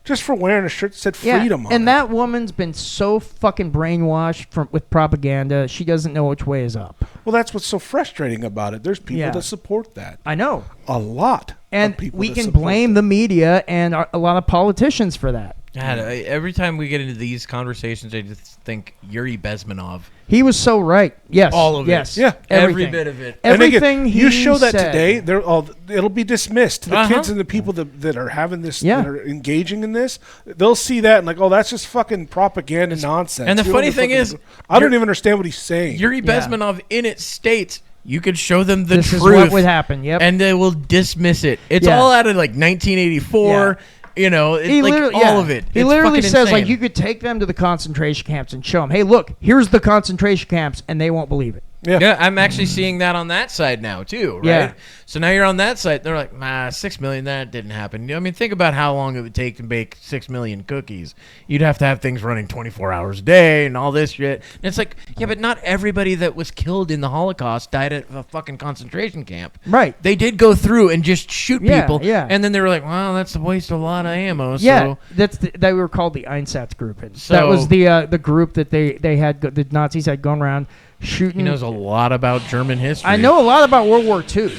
Just for wearing a shirt that said freedom on it. and that woman's been so fucking brainwashed with propaganda. She doesn't know which way is up. Well, that's what's so frustrating about it. There's people Yeah. that support that. I know, A lot. and of people we that can support blame that. the media and a lot of politicians for that. God, every time we get into these conversations, I just think Yuri Bezmenov. He was so right. Yes. All of it. Yes. Yeah. Every bit of it. And again, Everything he you show that said. today, it'll be dismissed. To the Uh-huh. kids and the people that are having this, Yeah. that are engaging in this, they'll see that and like, oh, that's just fucking propaganda nonsense. And the You funny don't thing fucking- is, I don't even understand what he's saying. Yuri Yeah. Bezmenov in it states you could show them the This truth. is what would happen. Yep. And they will dismiss it. It's Yeah. all out of like 1984. You know, it's like all of it. He It's literally fucking says like insane. you could take them to the concentration camps and show them, hey, look, here's the concentration camps, and they won't believe it. Yeah, I'm actually seeing that on that side now too, right? Yeah. So now you're on that side. They're like, 6 million, that didn't happen. I mean, think about how long it would take to bake 6 million cookies. You'd have to have things running 24 hours a day and all this shit. And it's like, yeah, but not everybody that was killed in the Holocaust died at a fucking concentration camp. Right. They did go through and just shoot Yeah, people. yeah. And then they were like, well, that's a waste of a lot of ammo. Yeah, So they were called the Einsatzgruppen. So- that was the group that they had the Nazis had gone around shooting. he knows a lot about German history. I know a lot about World War II,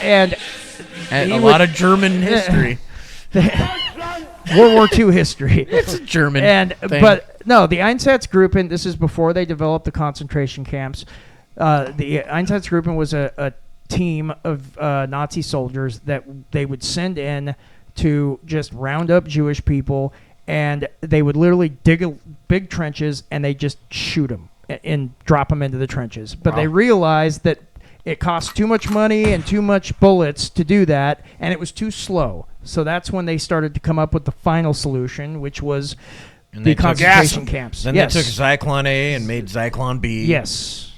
and And he a would- lot of German history. World War II history. It's a German thing. But no, the Einsatzgruppen. This is before they developed the concentration camps. The Einsatzgruppen was a team of Nazi soldiers that they would send in to just round up Jewish people, and they would literally dig big trenches and they just shoot them and drop them into the trenches. But they realized that it cost too much money and too much bullets to do that, and it was too slow. So that's when they started to come up with the final solution, which was And the they took concentration camps. Then Yes. they took Zyklon A and made Zyklon B. Yes.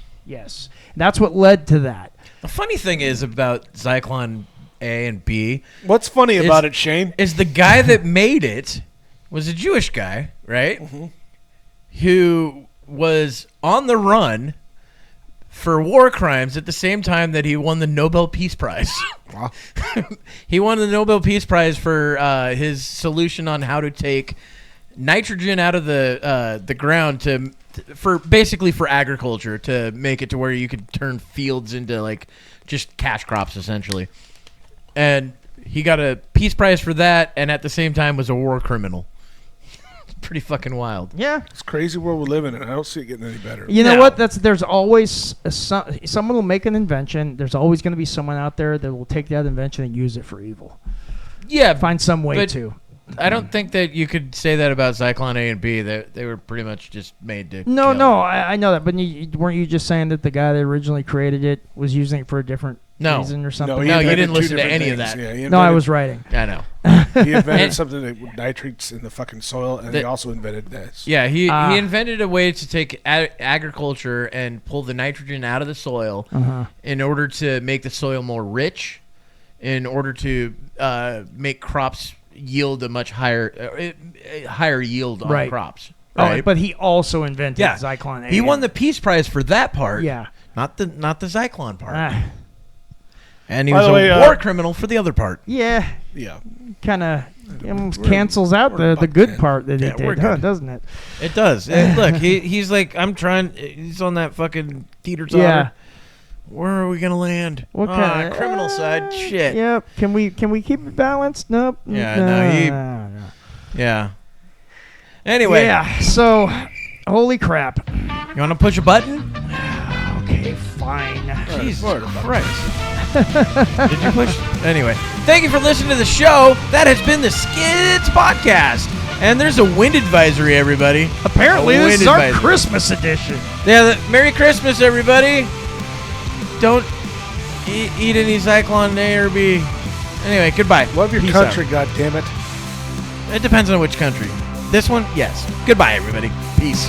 That's what led to that. The funny thing is about Zyklon A and B What's funny about it, Shane? is the guy that made it was a Jewish guy, right? Mm-hmm. Who was on the run for war crimes at the same time that he won the Nobel Peace Prize. Wow. He won the Nobel Peace Prize for his solution on how to take nitrogen out of the ground for agriculture to make it to where you could turn fields into like just cash crops essentially. And he got a Peace Prize for that, and at the same time was a war criminal. It's pretty fucking wild. Yeah. It's a crazy world we live in, and I don't see it getting any better. You know No. what? There's always someone will make an invention. There's always going to be someone out there that will take that invention and use it for evil. Yeah, Find some way but to. I don't think that you could say that about Zyklon A and B. They were pretty much just made to No, kill. no, I know that, but weren't you just saying that the guy that originally created it was using it for a different reason or something? No, you invented didn't two listen to different any of things. that. Yeah, he No, I invented- was writing. I know. He invented And- something that would nitrates in the fucking soil, and he also invented this. Yeah, he Ah. invented a way to take agriculture and pull the nitrogen out of the soil in order to make the soil more rich, in order to make crops yield a much higher yield on Right. crops. Oh, Right? but he also invented yeah, Zyklon A. he won the Peace Prize for that part. Yeah. not the Zyklon part. Ah, And he By was the way, a war criminal for the other part. yeah, Yeah. kind of almost cancels out the about good that. part that he Yeah, we're did, huh, good. doesn't it? It does. Look, he's like, I'm trying. He's on that fucking teeter-totter. Yeah. Where are we gonna land? What kind criminal side? Shit. Yep. Can we keep it balanced? Nope. Yeah, no, he- no. Yeah. Anyway, Yeah. So, holy crap. you want to push a button? Okay, fine. Jesus Christ. Did you push? Anyway, thank you for listening to the show. That has been the SKIDS Podcast. And there's a wind advisory, everybody. Apparently, A this wind is our advisory. Christmas edition. Yeah, Merry Christmas, everybody. Don't eat any Zyklon A or B. Anyway, goodbye. Love your Peace country, out. goddammit. It depends on which country. This one, yes. Goodbye, everybody. Peace.